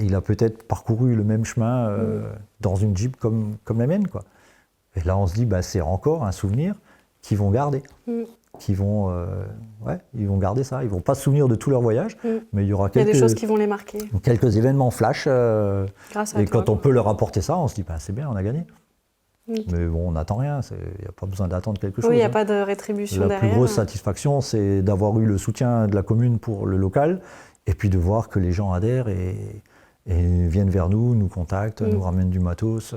il a peut-être parcouru le même chemin dans une Jeep comme la mienne, quoi. Et là, on se dit bah, c'est encore un souvenir qu'ils vont garder. Ils vont garder ça. Ils ne vont pas se souvenir de tout leur voyage, mais il y aura des choses qui vont les marquer. Quelques événements flash. Grâce à et toi, quand on peut leur apporter ça, on se dit bah, c'est bien, on a gagné. Mais bon, on n'attend rien. Il n'y a pas besoin d'attendre quelque chose. Oui, il n'y a pas de rétribution derrière. La plus grosse satisfaction, c'est d'avoir eu le soutien de la commune pour le local, et puis de voir que les gens adhèrent et viennent vers nous contactent, nous ramènent du matos.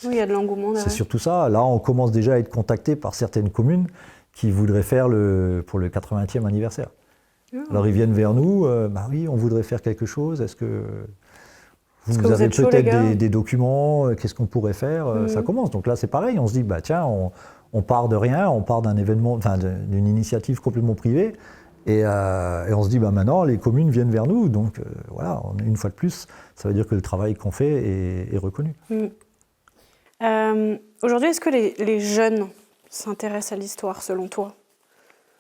Oui, il y a de l'engouement derrière. C'est surtout ça. Là, on commence déjà à être contacté par certaines communes qui voudraient faire pour le 80e anniversaire. Alors ils viennent vers nous, bah oui, on voudrait faire quelque chose, est-ce que vous avez peut-être des documents, qu'est-ce qu'on pourrait faire? Ça commence, donc là c'est pareil, on se dit, bah tiens, on part de rien, on part d'un événement, enfin d'une initiative complètement privée, et on se dit, bah maintenant les communes viennent vers nous, donc voilà, une fois de plus, ça veut dire que le travail qu'on fait est reconnu. Aujourd'hui, est-ce que les jeunes s'intéressent à l'histoire, selon toi?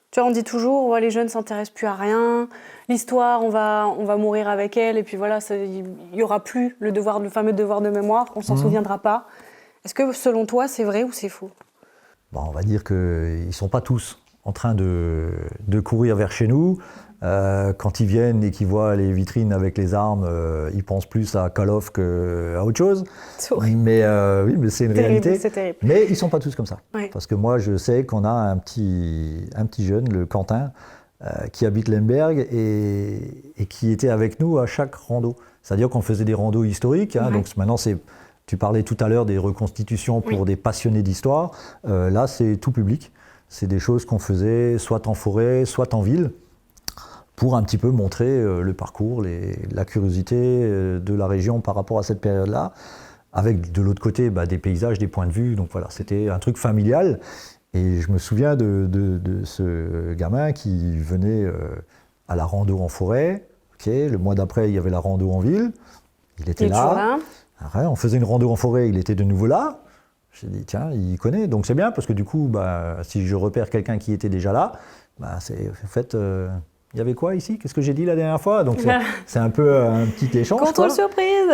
Tu vois, on dit toujours, ouais, les jeunes ne s'intéressent plus à rien, l'histoire, on va mourir avec elle, et puis voilà, il n'y aura plus le fameux devoir de mémoire, on ne s'en souviendra pas. Est-ce que, selon toi, c'est vrai ou c'est faux? Bon, on va dire qu'ils ne sont pas tous en train de courir vers chez nous. Quand ils viennent et qu'ils voient les vitrines avec les armes, ils pensent plus à Call of qu'à autre chose. C'est horrible. Mais oui, mais c'est une réalité. C'est terrible. Mais ils ne sont pas tous comme ça. Ouais. Parce que moi, je sais qu'on a un petit jeune, le Quentin, qui habite Lemberg et qui était avec nous à chaque rando. C'est-à-dire qu'on faisait des randos historiques. Hein, Ouais. donc maintenant, tu parlais tout à l'heure des reconstitutions pour des passionnés d'histoire. Là, c'est tout public. C'est des choses qu'on faisait soit en forêt, soit en ville, pour un petit peu montrer le parcours, la curiosité de la région par rapport à cette période-là, avec de l'autre côté des paysages, des points de vue. Donc voilà, c'était un truc familial. Et je me souviens de ce gamin qui venait à la rando en forêt. Okay, le mois d'après, il y avait la rando en ville. Il était là. Après, on faisait une rando en forêt, il était de nouveau là. J'ai dit, tiens, il connaît. Donc c'est bien, parce que du coup, si je repère quelqu'un qui était déjà là, c'est en fait... il y avait quoi ici? Qu'est-ce que j'ai dit la dernière fois? Donc c'est un peu un petit échange. Contrôle surprise.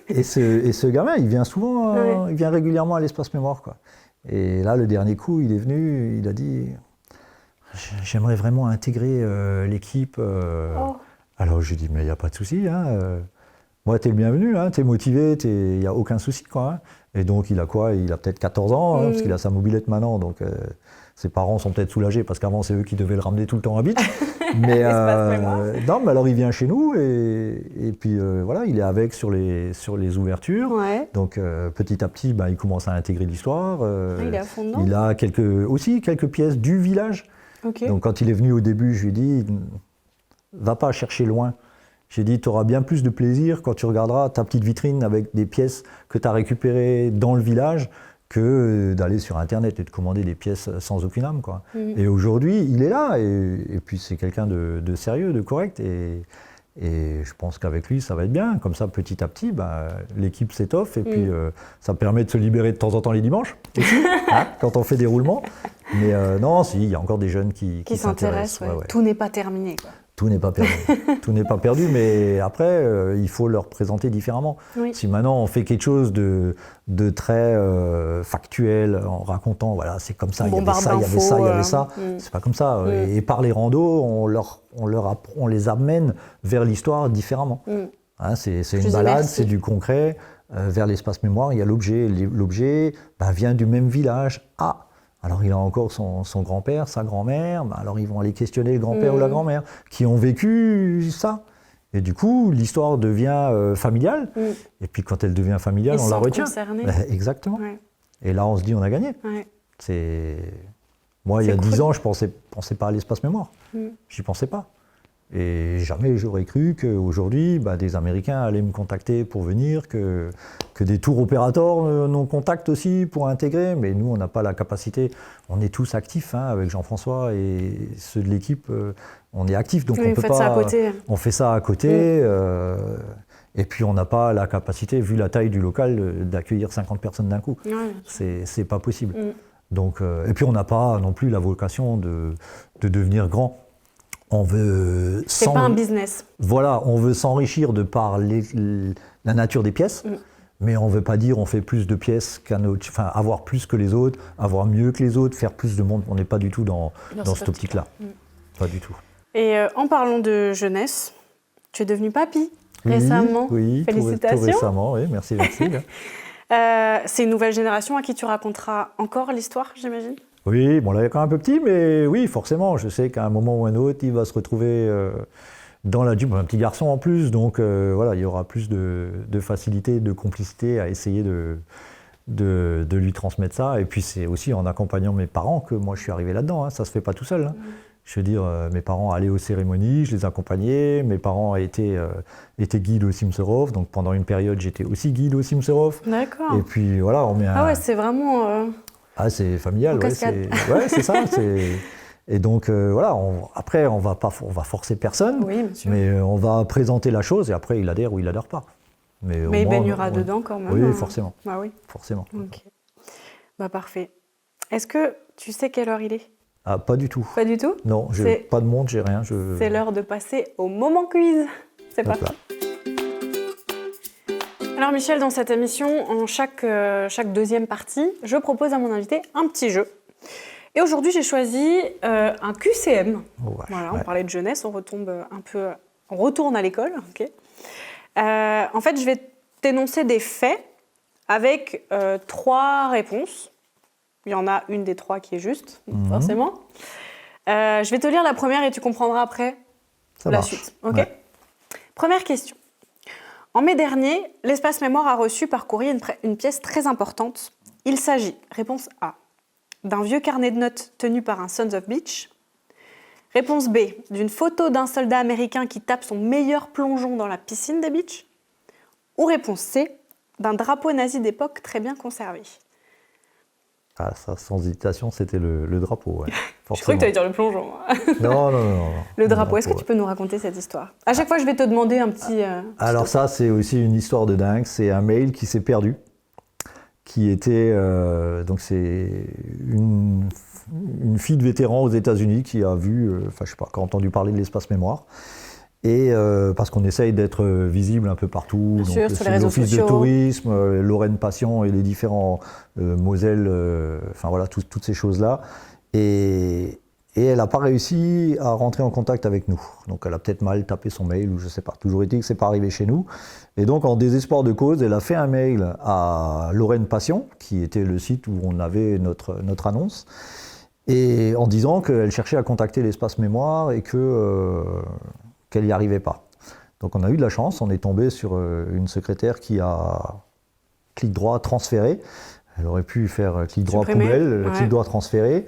Et ce gamin, il vient souvent, il vient régulièrement à l'espace mémoire, quoi. Et là, le dernier coup, il est venu, il a dit, j'aimerais vraiment intégrer l'équipe. Alors je lui ai dit, mais il n'y a pas de souci. Hein, moi, t'es le bienvenu, hein, t'es motivé, il n'y a aucun souci, quoi. Hein. Et donc, il a quoi? Il a peut-être 14 ans, hein, parce qu'il a sa mobilette maintenant. Donc, ses parents sont peut-être soulagés, parce qu'avant, c'est eux qui devaient le ramener tout le temps à Beach. Mais non, mais alors, il vient chez nous, et puis, voilà, il est avec sur les ouvertures. Ouais. Donc, petit à petit, il commence à intégrer l'histoire. Il est à fond dedans. Il a quelques pièces du village. Okay. Donc, quand il est venu au début, je lui ai dit, va pas chercher loin. J'ai dit, tu auras bien plus de plaisir quand tu regarderas ta petite vitrine avec des pièces que tu as récupérées dans le village que d'aller sur Internet et de commander des pièces sans aucune âme, quoi. Et aujourd'hui, il est là, et puis c'est quelqu'un de sérieux, de correct, et je pense qu'avec lui, ça va être bien. Comme ça, petit à petit, l'équipe s'étoffe, et puis ça permet de se libérer de temps en temps les dimanches, aussi, hein, quand on fait des roulements. Mais non, il y a encore des jeunes qui s'intéressent. Ouais. Tout n'est pas terminé, quoi. Tout n'est pas perdu. Tout n'est pas perdu, mais après, il faut le représenter différemment. Oui. Si maintenant on fait quelque chose de très factuel, en racontant, voilà, c'est comme ça, il y avait ça, il y avait ça, il y avait ça, c'est pas comme ça. Et par les randos, on les amène vers l'histoire différemment. Hein, c'est une balade, c'est du concret. Vers l'espace mémoire, il y a l'objet. L'objet vient du même village. Alors il a encore son grand-père, sa grand-mère, alors ils vont aller questionner le grand-père ou la grand-mère, qui ont vécu ça. Et du coup, l'histoire devient familiale, et puis quand elle devient familiale, on la retient. Exactement. Ouais. Et là, on se dit, on a gagné. Ouais. Moi, il y a 10 ans, je pensais pas à l'espace mémoire. J'y pensais pas. Et jamais j'aurais cru qu'aujourd'hui, des Américains allaient me contacter pour venir, que des tours opérateurs nous contactent aussi pour intégrer. Mais nous, on n'a pas la capacité. On est tous actifs, hein, avec Jean-François et ceux de l'équipe. On est actifs, donc on peut pas. Ça à côté. On fait ça à côté. Et puis on n'a pas la capacité, vu la taille du local, d'accueillir 50 personnes d'un coup. C'est pas possible. Donc, et puis on n'a pas non plus la vocation de devenir grand. On veut c'est pas un business. Voilà, on veut s'enrichir de par la nature des pièces, mais on ne veut pas dire on fait plus de pièces qu'un autre, enfin avoir plus que les autres, avoir mieux que les autres, faire plus de monde. On n'est pas du tout dans cette optique-là. Pas du tout. Et en parlant de jeunesse, tu es devenu papy récemment. Oui, félicitations. Tout récemment, oui, merci. C'est une nouvelle génération à qui tu raconteras encore l'histoire, j'imagine? Oui, bon là il est quand même un peu petit, mais oui, forcément, je sais qu'à un moment ou un autre, il va se retrouver dans la un petit garçon en plus, donc voilà, il y aura plus de facilité, de complicité à essayer de lui transmettre ça. Et puis c'est aussi en accompagnant mes parents que moi je suis arrivé là-dedans, hein, ça se fait pas tout seul. Hein. Je veux dire, mes parents allaient aux cérémonies, je les accompagnais, mes parents étaient guides au Simserov, donc pendant une période j'étais aussi guide au Simserov. D'accord. Et puis voilà, on met un... Ah ouais, c'est vraiment... c'est familial, c'est ça. Et donc voilà, après on va forcer personne, oui, mais on va présenter la chose et après il adhère ou il adhère pas. Mais il baignera dedans quand même. Oui, forcément. Bah oui. Forcément. Ok. Parfait. Est-ce que tu sais quelle heure il est? Ah, pas du tout. Pas du tout? Non, j'ai pas de montre, j'ai rien. C'est l'heure de passer au moment quiz. C'est parti. Alors Michel, dans cette émission, en chaque deuxième partie, je propose à mon invité un petit jeu. Et aujourd'hui, j'ai choisi un QCM. Oh, vache, Voilà, ouais. on parlait de jeunesse, on retourne à l'école. Ok. En fait, je vais t'énoncer des faits avec 3 réponses. Il y en a une des 3 qui est juste, forcément. Je vais te lire la première et tu comprendras après Ça la marche. suite. Ok. Ouais. Première question. En mai dernier, l'espace mémoire a reçu par courrier une pièce très importante. Il s'agit, réponse A, d'un vieux carnet de notes tenu par un Sons of Beach. Réponse B, d'une photo d'un soldat américain qui tape son meilleur plongeon dans la piscine des Beach. Ou réponse C, d'un drapeau nazi d'époque très bien conservé. Ah, ça, sans hésitation, c'était le drapeau. Ouais, Je croyais que tu allais dire le plongeon. Non. Le drapeau, est-ce que tu peux nous raconter cette histoire? À chaque fois, je vais te demander un petit... Alors ça, c'est aussi une histoire de dingue. C'est un mail qui s'est perdu, qui était... donc c'est une fille de vétéran aux États-Unis qui a vu, enfin je sais pas, qui a entendu parler de l'espace mémoire. Et parce qu'on essaye d'être visible un peu partout, Bien sûr, donc sur les c'est réseaux l'Office de sociaux. tourisme, Lorraine Passion et les différents Moselle, enfin voilà, toutes ces choses-là. Et elle n'a pas réussi à rentrer en contact avec nous. Donc elle a peut-être mal tapé son mail ou je sais pas. Toujours est-il que c'est pas arrivé chez nous. Et donc en désespoir de cause, elle a fait un mail à Lorraine Passion, qui était le site où on avait notre annonce, et en disant qu'elle cherchait à contacter l'espace mémoire et qu'elle n'y arrivait pas. Donc on a eu de la chance, on est tombé sur une secrétaire qui a clic droit transféré. Elle aurait pu faire clic droit Supprimer, poubelle, ouais. clic droit transféré.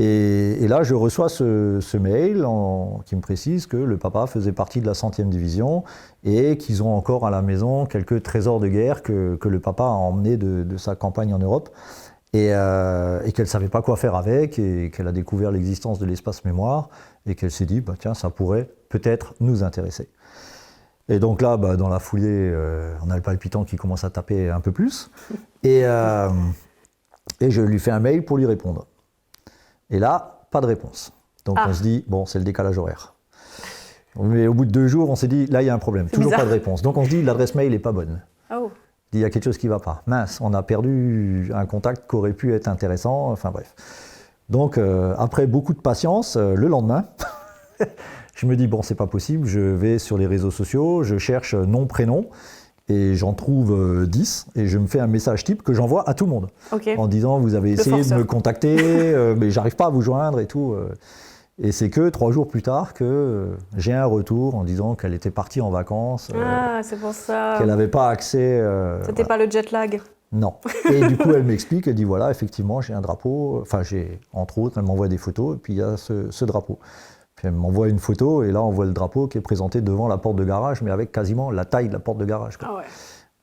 Et là, je reçois ce mail qui me précise que le papa faisait partie de la 100e division et qu'ils ont encore à la maison quelques trésors de guerre que le papa a emmenés de sa campagne en Europe et qu'elle ne savait pas quoi faire avec et qu'elle a découvert l'existence de l'espace mémoire et qu'elle s'est dit, bah, tiens, ça pourrait peut-être nous intéresser. Et donc là, bah, dans la foulée, on a le palpitant qui commence à taper un peu plus et je lui fais un mail pour lui répondre. Et là, pas de réponse. Donc on se dit, bon, c'est le décalage horaire. Mais au bout de 2 jours, on s'est dit, là, il y a un problème. Toujours bizarre. pas de réponse. Donc on se dit, l'adresse mail n'est pas bonne. Oh. Il y a quelque chose qui ne va pas. Mince, on a perdu un contact qui aurait pu être intéressant. Enfin bref. Donc après beaucoup de patience, le lendemain, je me dis, bon, c'est pas possible. Je vais sur les réseaux sociaux, je cherche nom, prénom. Et j'en trouve 10 et je me fais un message type que j'envoie à tout le monde Ok. en disant vous avez essayé de forceur. me contacter mais j'arrive pas à vous joindre et tout. Et c'est que 3 jours plus tard que j'ai un retour en disant qu'elle était partie en vacances, Ah, c'est pour ça. qu'elle n'avait pas accès. C'était pas le jet lag. Non. Et du coup elle m'explique, elle dit voilà effectivement j'ai un drapeau, enfin j'ai entre autres, elle m'envoie des photos et puis il y a ce drapeau. Puis elle m'envoie une photo et là on voit le drapeau qui est présenté devant la porte de garage mais avec quasiment la taille de la porte de garage, quoi. Ah ouais.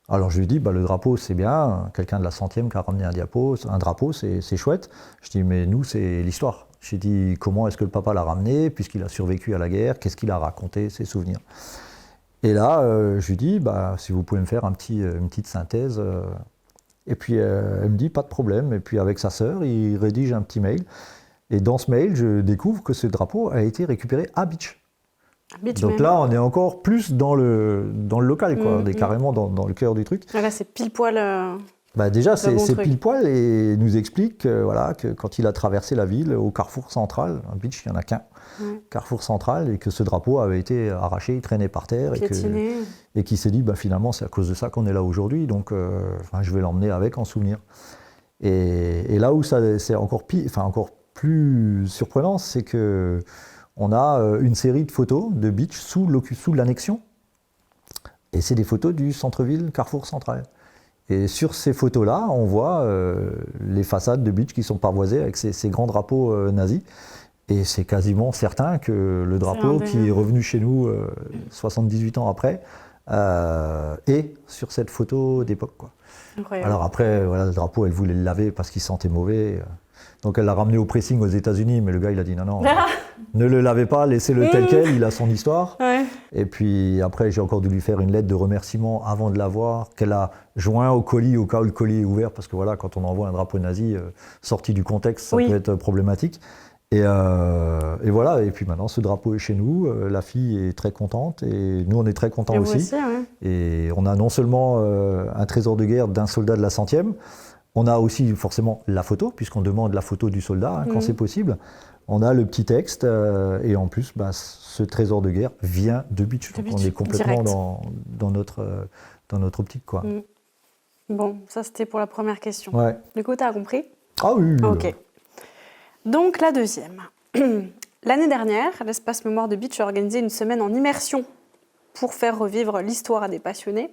Alors je lui dis, bah, le drapeau c'est bien, quelqu'un de la 100e qui a ramené un drapeau, c'est chouette. Je dis, mais nous c'est l'histoire. J'ai dit, comment est-ce que le papa l'a ramené, puisqu'il a survécu à la guerre, qu'est-ce qu'il a raconté, ses souvenirs. Et là, je lui dis, bah, si vous pouvez me faire une petite synthèse. Et puis elle me dit, pas de problème. Et puis avec sa sœur, il rédige un petit mail. Et dans ce mail, je découvre que ce drapeau a été récupéré à Beach. Beach Donc man. là, on est encore plus dans le local, quoi. On est carrément dans le cœur du truc. Ah, là, c'est pile poil. Bah déjà, Le bon c'est truc. pile poil et nous explique voilà, que quand il a traversé la ville au carrefour central, à Beach, il n'y en a qu'un, carrefour central, et que ce drapeau avait été arraché, il traînait par terre Piétiné. et qu'il s'est dit bah, finalement c'est à cause de ça qu'on est là aujourd'hui, donc je vais l'emmener avec en souvenir. Et là où c'est encore plus surprenant, c'est que on a une série de photos de Beach sous l'annexion, et c'est des photos du centre-ville carrefour central. Et sur ces photos-là, on voit les façades de Beach qui sont pavoisées avec ces grands drapeaux nazis. Et c'est quasiment certain que le drapeau qui est revenu chez nous 78 ans après est sur cette photo d'époque, quoi. Incroyable. Alors après, voilà, le drapeau, elle voulait le laver parce qu'il sentait mauvais. Donc elle l'a ramené au pressing aux États-Unis, mais le gars il a dit non, ne le lavez pas, laissez-le tel quel, il a son histoire. Ouais. Et puis après, j'ai encore dû lui faire une lettre de remerciement avant de l'avoir, qu'elle a joint au colis au cas où le colis est ouvert, parce que voilà, quand on envoie un drapeau nazi sorti du contexte, ça peut être problématique. Et voilà, et puis maintenant ce drapeau est chez nous, la fille est très contente, et nous on est très contents Et aussi. vous aussi, ouais. Et on a non seulement un trésor de guerre d'un soldat de la 100e, On a aussi forcément la photo, puisqu'on demande la photo du soldat quand c'est possible. On a le petit texte et en plus, ce trésor de guerre vient de Beach. Donc on est complètement dans notre optique, quoi. Bon, ça c'était pour la première question. Ouais. Du coup, tu as compris? Ah oui. Ok. Donc la deuxième. L'année dernière, l'Espace Mémoire de Beach a organisé une semaine en immersion pour faire revivre l'histoire à des passionnés.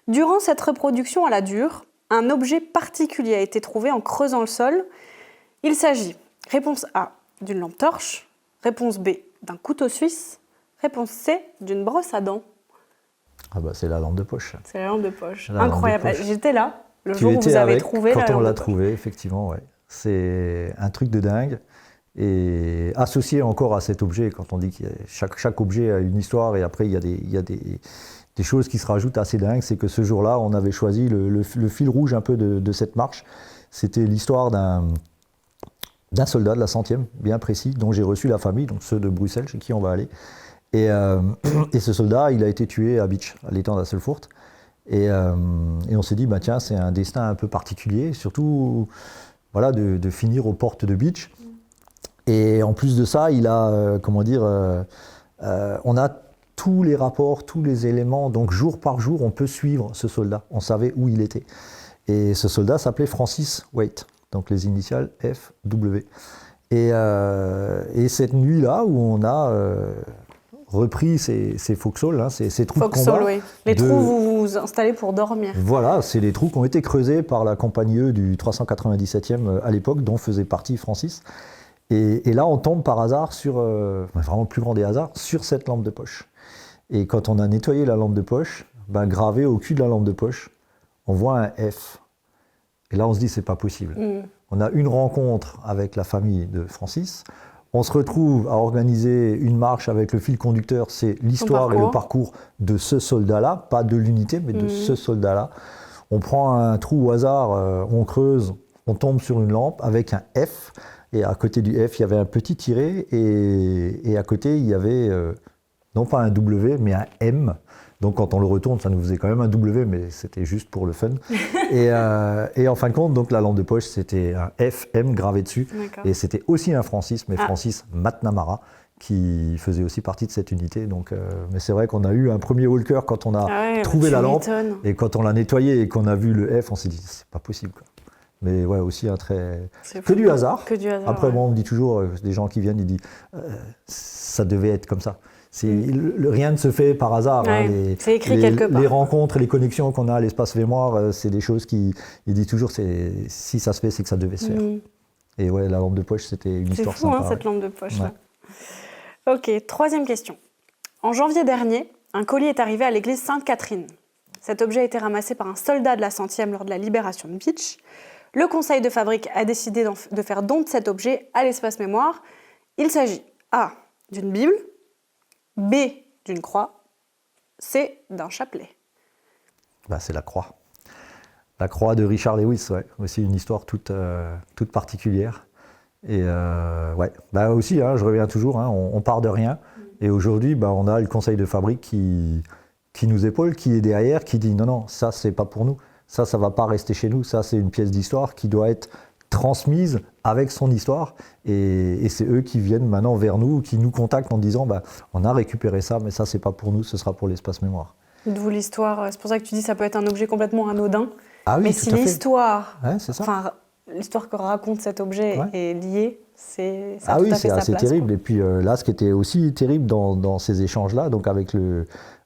Durant cette reproduction à la dure, un objet particulier a été trouvé en creusant le sol. Il s'agit, réponse A, d'une lampe torche, réponse B, d'un couteau suisse, réponse C, d'une brosse à dents. Ah bah c'est la lampe de poche. C'est la lampe de poche. La Incroyable. lampe de poche. J'étais là le jour où vous avez trouvé la lampe de poche. Quand on l'a trouvé, effectivement, ouais. C'est un truc de dingue. Et associé encore à cet objet, quand on dit que chaque objet a une histoire et après il y a des choses qui se rajoutent assez dingues, c'est que ce jour-là, on avait choisi le fil rouge un peu de cette marche. C'était l'histoire d'un soldat de la 100e, bien précis, dont j'ai reçu la famille, donc ceux de Bruxelles, chez qui on va aller. Et ce soldat, il a été tué à Beach, à l'étang d'Asselfourt. Et on s'est dit, bah, tiens, c'est un destin un peu particulier, surtout voilà, de finir aux portes de Beach. Et en plus de ça, il a, on a tous les rapports, tous les éléments, donc jour par jour, on peut suivre ce soldat. On savait où il était. Et ce soldat s'appelait Francis Waite, donc les initiales FW. Et cette nuit-là, où on a repris ces foxholes, hein, ces trous de combat. Oui. Les trous où vous vous installez pour dormir. Voilà, c'est les trous qui ont été creusés par la compagnie E du 397e à l'époque, dont faisait partie Francis. Et là, on tombe par hasard sur, vraiment le plus grand des hasards, sur cette lampe de poche. Et quand on a nettoyé la lampe de poche, gravé au cul de la lampe de poche, on voit un F. Et là, on se dit, c'est pas possible. On a une rencontre avec la famille de Francis. On se retrouve à organiser une marche avec le fil conducteur. C'est l'histoire et le parcours de ce soldat-là, pas de l'unité, mais de ce soldat-là. On prend un trou au hasard, on creuse, on tombe sur une lampe avec un F. Et à côté du F, il y avait un petit tiret, et à côté, il y avait non pas un W, mais un M. Donc quand on le retourne, ça nous faisait quand même un W, mais c'était juste pour le fun. et en fin de compte, donc, la lampe de poche, c'était un FM gravé dessus. Et c'était aussi un Francis, mais Francis McNamara, qui faisait aussi partie de cette unité. Donc, mais c'est vrai qu'on a eu un premier walker quand on a trouvé la lampe. Et quand on l'a nettoyée et qu'on a vu le F, on s'est dit, c'est pas possible, quoi. Mais ouais, aussi un très... Que du hasard. Que du hasard. Après, moi, on me dit toujours, des gens qui viennent, ils disent, ça devait être comme ça. Rien ne se fait par hasard. Ouais, hein. C'est écrit quelque part. Les rencontres et les connexions qu'on a à l'espace mémoire, c'est des choses qui... Il dit toujours, si ça se fait, c'est que ça devait se faire. Et ouais, la lampe de poche, c'était une histoire sympa. C'est fou, cette lampe de poche. Ouais. Ok, troisième question. En janvier dernier, un colis est arrivé à l'église Sainte-Catherine. Cet objet a été ramassé par un soldat de la 100e lors de la libération de Beach. Le conseil de fabrique a décidé de faire don de cet objet à l'espace mémoire. Il s'agit A, d'une Bible, B, d'une croix, C, d'un chapelet. C'est la croix. La croix de Richard Lewis, ouais. Aussi une histoire toute particulière. Et aussi, hein, je reviens toujours, hein, on part de rien. Et aujourd'hui, on a le conseil de fabrique qui nous épaule, qui est derrière, qui dit non, ça c'est pas pour nous. Ça va pas rester chez nous. Ça, c'est une pièce d'histoire qui doit être transmise avec son histoire. Et c'est eux qui viennent maintenant vers nous, qui nous contactent en disant on a récupéré ça, mais ça, c'est pas pour nous, ce sera pour l'espace mémoire. D'où l'histoire. C'est pour ça que tu dis que ça peut être un objet complètement anodin. Ah oui, mais si l'histoire, l'histoire que raconte cet objet est liée, c'est ça. Ah oui, c'est assez terrible. Et puis là, ce qui était aussi terrible dans ces échanges-là, donc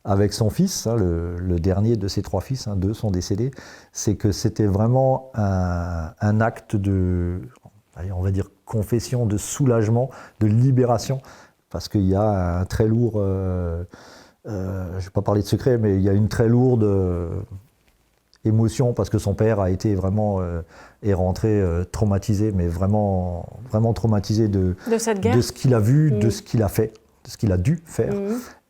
avec son fils, hein, le dernier de ses 3 fils, 2 sont décédés, c'est que c'était vraiment un acte de, on va dire, confession, de soulagement, de libération, parce qu'il y a un très lourd, je ne vais pas parler de secret, mais il y a une très lourde émotion, parce que son père a été vraiment, est rentré traumatisé, mais vraiment, vraiment traumatisé de cette guerre, de ce qu'il a vu, de ce qu'il a fait, de ce qu'il a dû faire.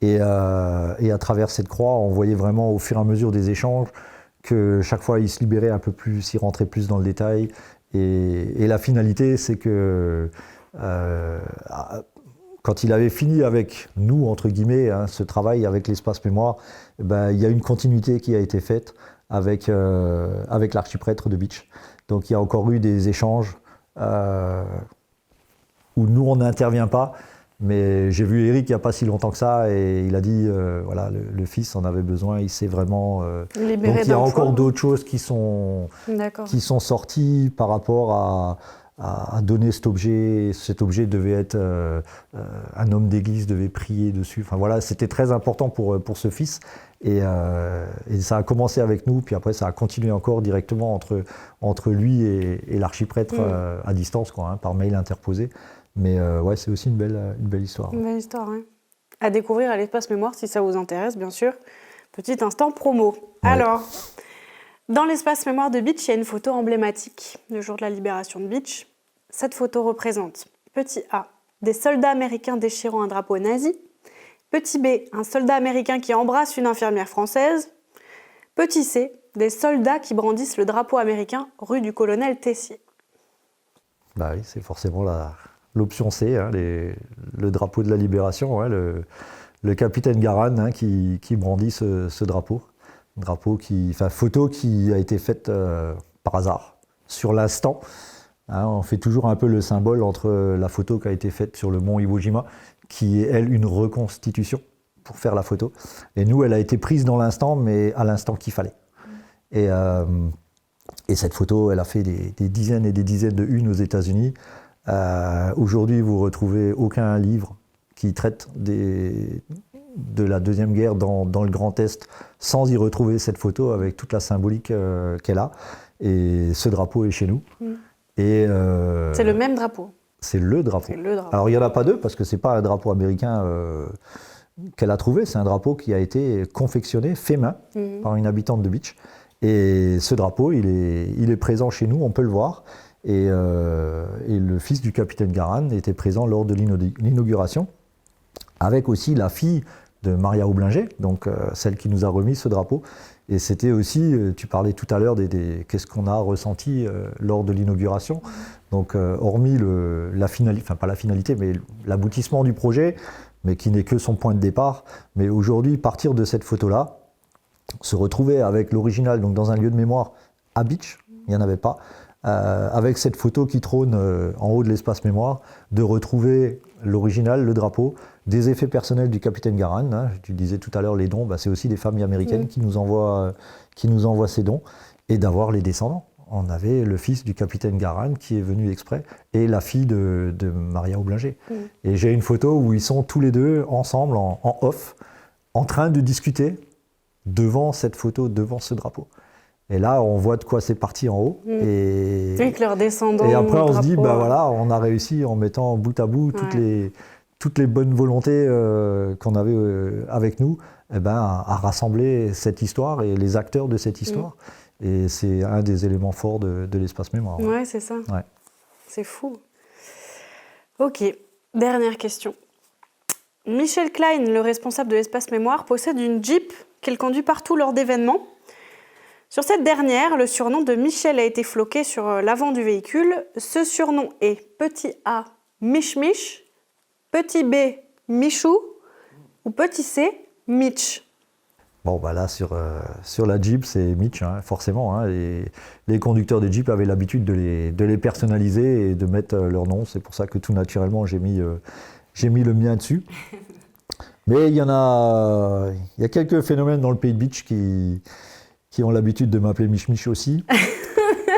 Et à travers cette croix, on voyait vraiment au fur et à mesure des échanges que chaque fois il se libérait un peu plus, il rentrait plus dans le détail. Et la finalité, c'est que quand il avait fini avec nous, entre guillemets, hein, ce travail avec l'espace mémoire, il y a une continuité qui a été faite avec l'archiprêtre de Beach. Donc il y a encore eu des échanges où nous on n'intervient pas, mais j'ai vu Eric il n'y a pas si longtemps que ça et il a dit voilà le fils en avait besoin, il s'est vraiment Libéré donc il y a d'un encore poids. d'autres choses qui sont sorties par rapport à donner cet objet. Cet objet devait être un homme d'église devait prier dessus. Enfin voilà, c'était très important pour ce fils. Et ça a commencé avec nous, puis après ça a continué encore directement entre lui et l'archiprêtre à distance, quoi, hein, par mail interposé. Mais ouais, c'est aussi une belle histoire. Une belle histoire, hein. À découvrir à l'espace mémoire si ça vous intéresse, bien sûr. Petit instant promo. Ouais. Alors, dans l'espace mémoire de Beach, il y a une photo emblématique, le jour de la libération de Beach. Cette photo représente, petit A, des soldats américains déchirant un drapeau nazi. Petit B, un soldat américain qui embrasse une infirmière française. Petit C, des soldats qui brandissent le drapeau américain rue du colonel Tessier. Bah oui, c'est forcément l'option C, hein, le drapeau de la libération, ouais, le capitaine Garan, hein, qui brandit ce drapeau. Photo qui a été faite par hasard, sur l'instant. Hein, on fait toujours un peu le symbole entre la photo qui a été faite sur le mont Iwo Jima, qui est, elle, une reconstitution pour faire la photo. Et nous, elle a été prise dans l'instant, mais à l'instant qu'il fallait. Et cette photo, elle a fait des dizaines et des dizaines de unes aux États-Unis. Aujourd'hui, vous ne retrouvez aucun livre qui traite de la Deuxième Guerre dans le Grand Est sans y retrouver cette photo avec toute la symbolique qu'elle a. Et ce drapeau est chez nous. Et c'est le même drapeau. C'est le drapeau. Alors il n'y en a pas deux parce que ce n'est pas un drapeau américain qu'elle a trouvé, c'est un drapeau qui a été confectionné, fait main, par une habitante de Beach. Et ce drapeau, il est présent chez nous, on peut le voir. Et le fils du capitaine Garan était présent lors de l'inauguration, avec aussi la fille de Maria Aublinger, donc celle qui nous a remis ce drapeau. Et c'était aussi, tu parlais tout à l'heure qu'est-ce qu'on a ressenti lors de l'inauguration. Donc hormis la finalité, enfin pas la finalité, mais l'aboutissement du projet, mais qui n'est que son point de départ. Mais aujourd'hui, partir de cette photo-là, se retrouver avec l'original, donc dans un lieu de mémoire à Beach, il n'y en avait pas, avec cette photo qui trône en haut de l'espace mémoire, de retrouver l'original, le drapeau, des effets personnels du capitaine Garan. Hein, tu disais tout à l'heure les dons, c'est aussi des familles américaines qui nous envoient ces dons, et d'avoir les descendants. On avait le fils du capitaine Garan qui est venu exprès, et la fille de Maria Aublinger. Et j'ai une photo où ils sont tous les deux ensemble, en off, en train de discuter devant cette photo, devant ce drapeau. Et là, on voit de quoi c'est parti en haut. Et avec leurs descendants. Et après, on se dit, voilà, on a réussi en mettant bout à bout toutes les bonnes volontés qu'on avait avec nous, à rassembler cette histoire et les acteurs de cette histoire. Et c'est un des éléments forts de l'espace mémoire. Ouais, c'est ça. Ouais. C'est fou. Ok, dernière question. Michel Klein, le responsable de l'espace mémoire, possède une Jeep qu'il conduit partout lors d'événements. Sur cette dernière, le surnom de Michel a été floqué sur l'avant du véhicule. Ce surnom est petit A, Mich Mich, petit B, Michou ou petit C, Mitch. Bon, là, sur la Jeep, c'est Mitch, hein, forcément. Hein, les conducteurs de Jeep avaient l'habitude de les personnaliser et de mettre leur nom. C'est pour ça que tout naturellement, j'ai mis le mien dessus. Mais il y a quelques phénomènes dans le pays de Beach qui ont l'habitude de m'appeler Mich Mich aussi.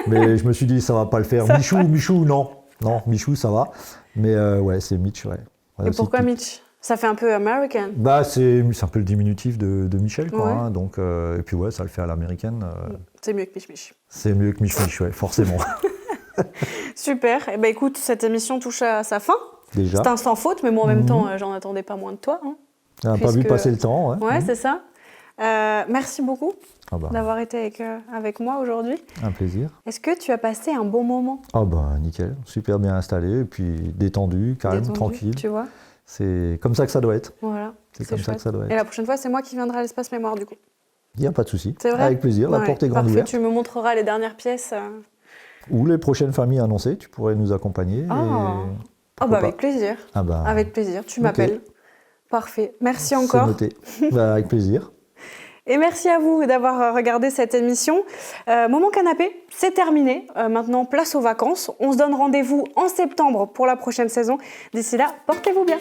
Mais je me suis dit, ça va pas le faire. Michou, non. Non, Michou, ça va. Mais ouais, c'est Mitch, ouais. Et pourquoi Mitch ? Ça fait un peu American. C'est un peu le diminutif de Michel, quoi. Ouais. Hein, donc, et puis ouais, ça le fait à l'américaine. C'est mieux que Mich Mich. C'est mieux que Mich Mich, ouais, forcément. Super. Eh ben, écoute, cette émission touche à sa fin. Déjà. C'est un sans faute, mais moi, en même temps, j'en attendais pas moins de toi. Hein, on n'a pas vu passer le temps. Ouais, ouais, c'est ça. Merci beaucoup d'avoir été avec moi aujourd'hui. Un plaisir. Est-ce que tu as passé un bon moment ? Nickel, super bien installé, et puis détendu, calme, tranquille. Tu vois ? C'est comme ça que ça doit être. Voilà. C'est comme ça que ça doit être. Et la prochaine fois, c'est moi qui viendrai à l'espace mémoire du coup. Il n'y a pas de souci. C'est vrai ? Avec plaisir, la porte est grande ouverte. Tu me montreras les dernières pièces. Ou les prochaines familles annoncées, tu pourrais nous accompagner. Avec plaisir. Avec plaisir, tu m'appelles. Parfait. Merci encore. C'est noté. Avec plaisir. Et merci à vous d'avoir regardé cette émission. Moment canapé, c'est terminé. Maintenant, place aux vacances. On se donne rendez-vous en septembre pour la prochaine saison. D'ici là, portez-vous bien.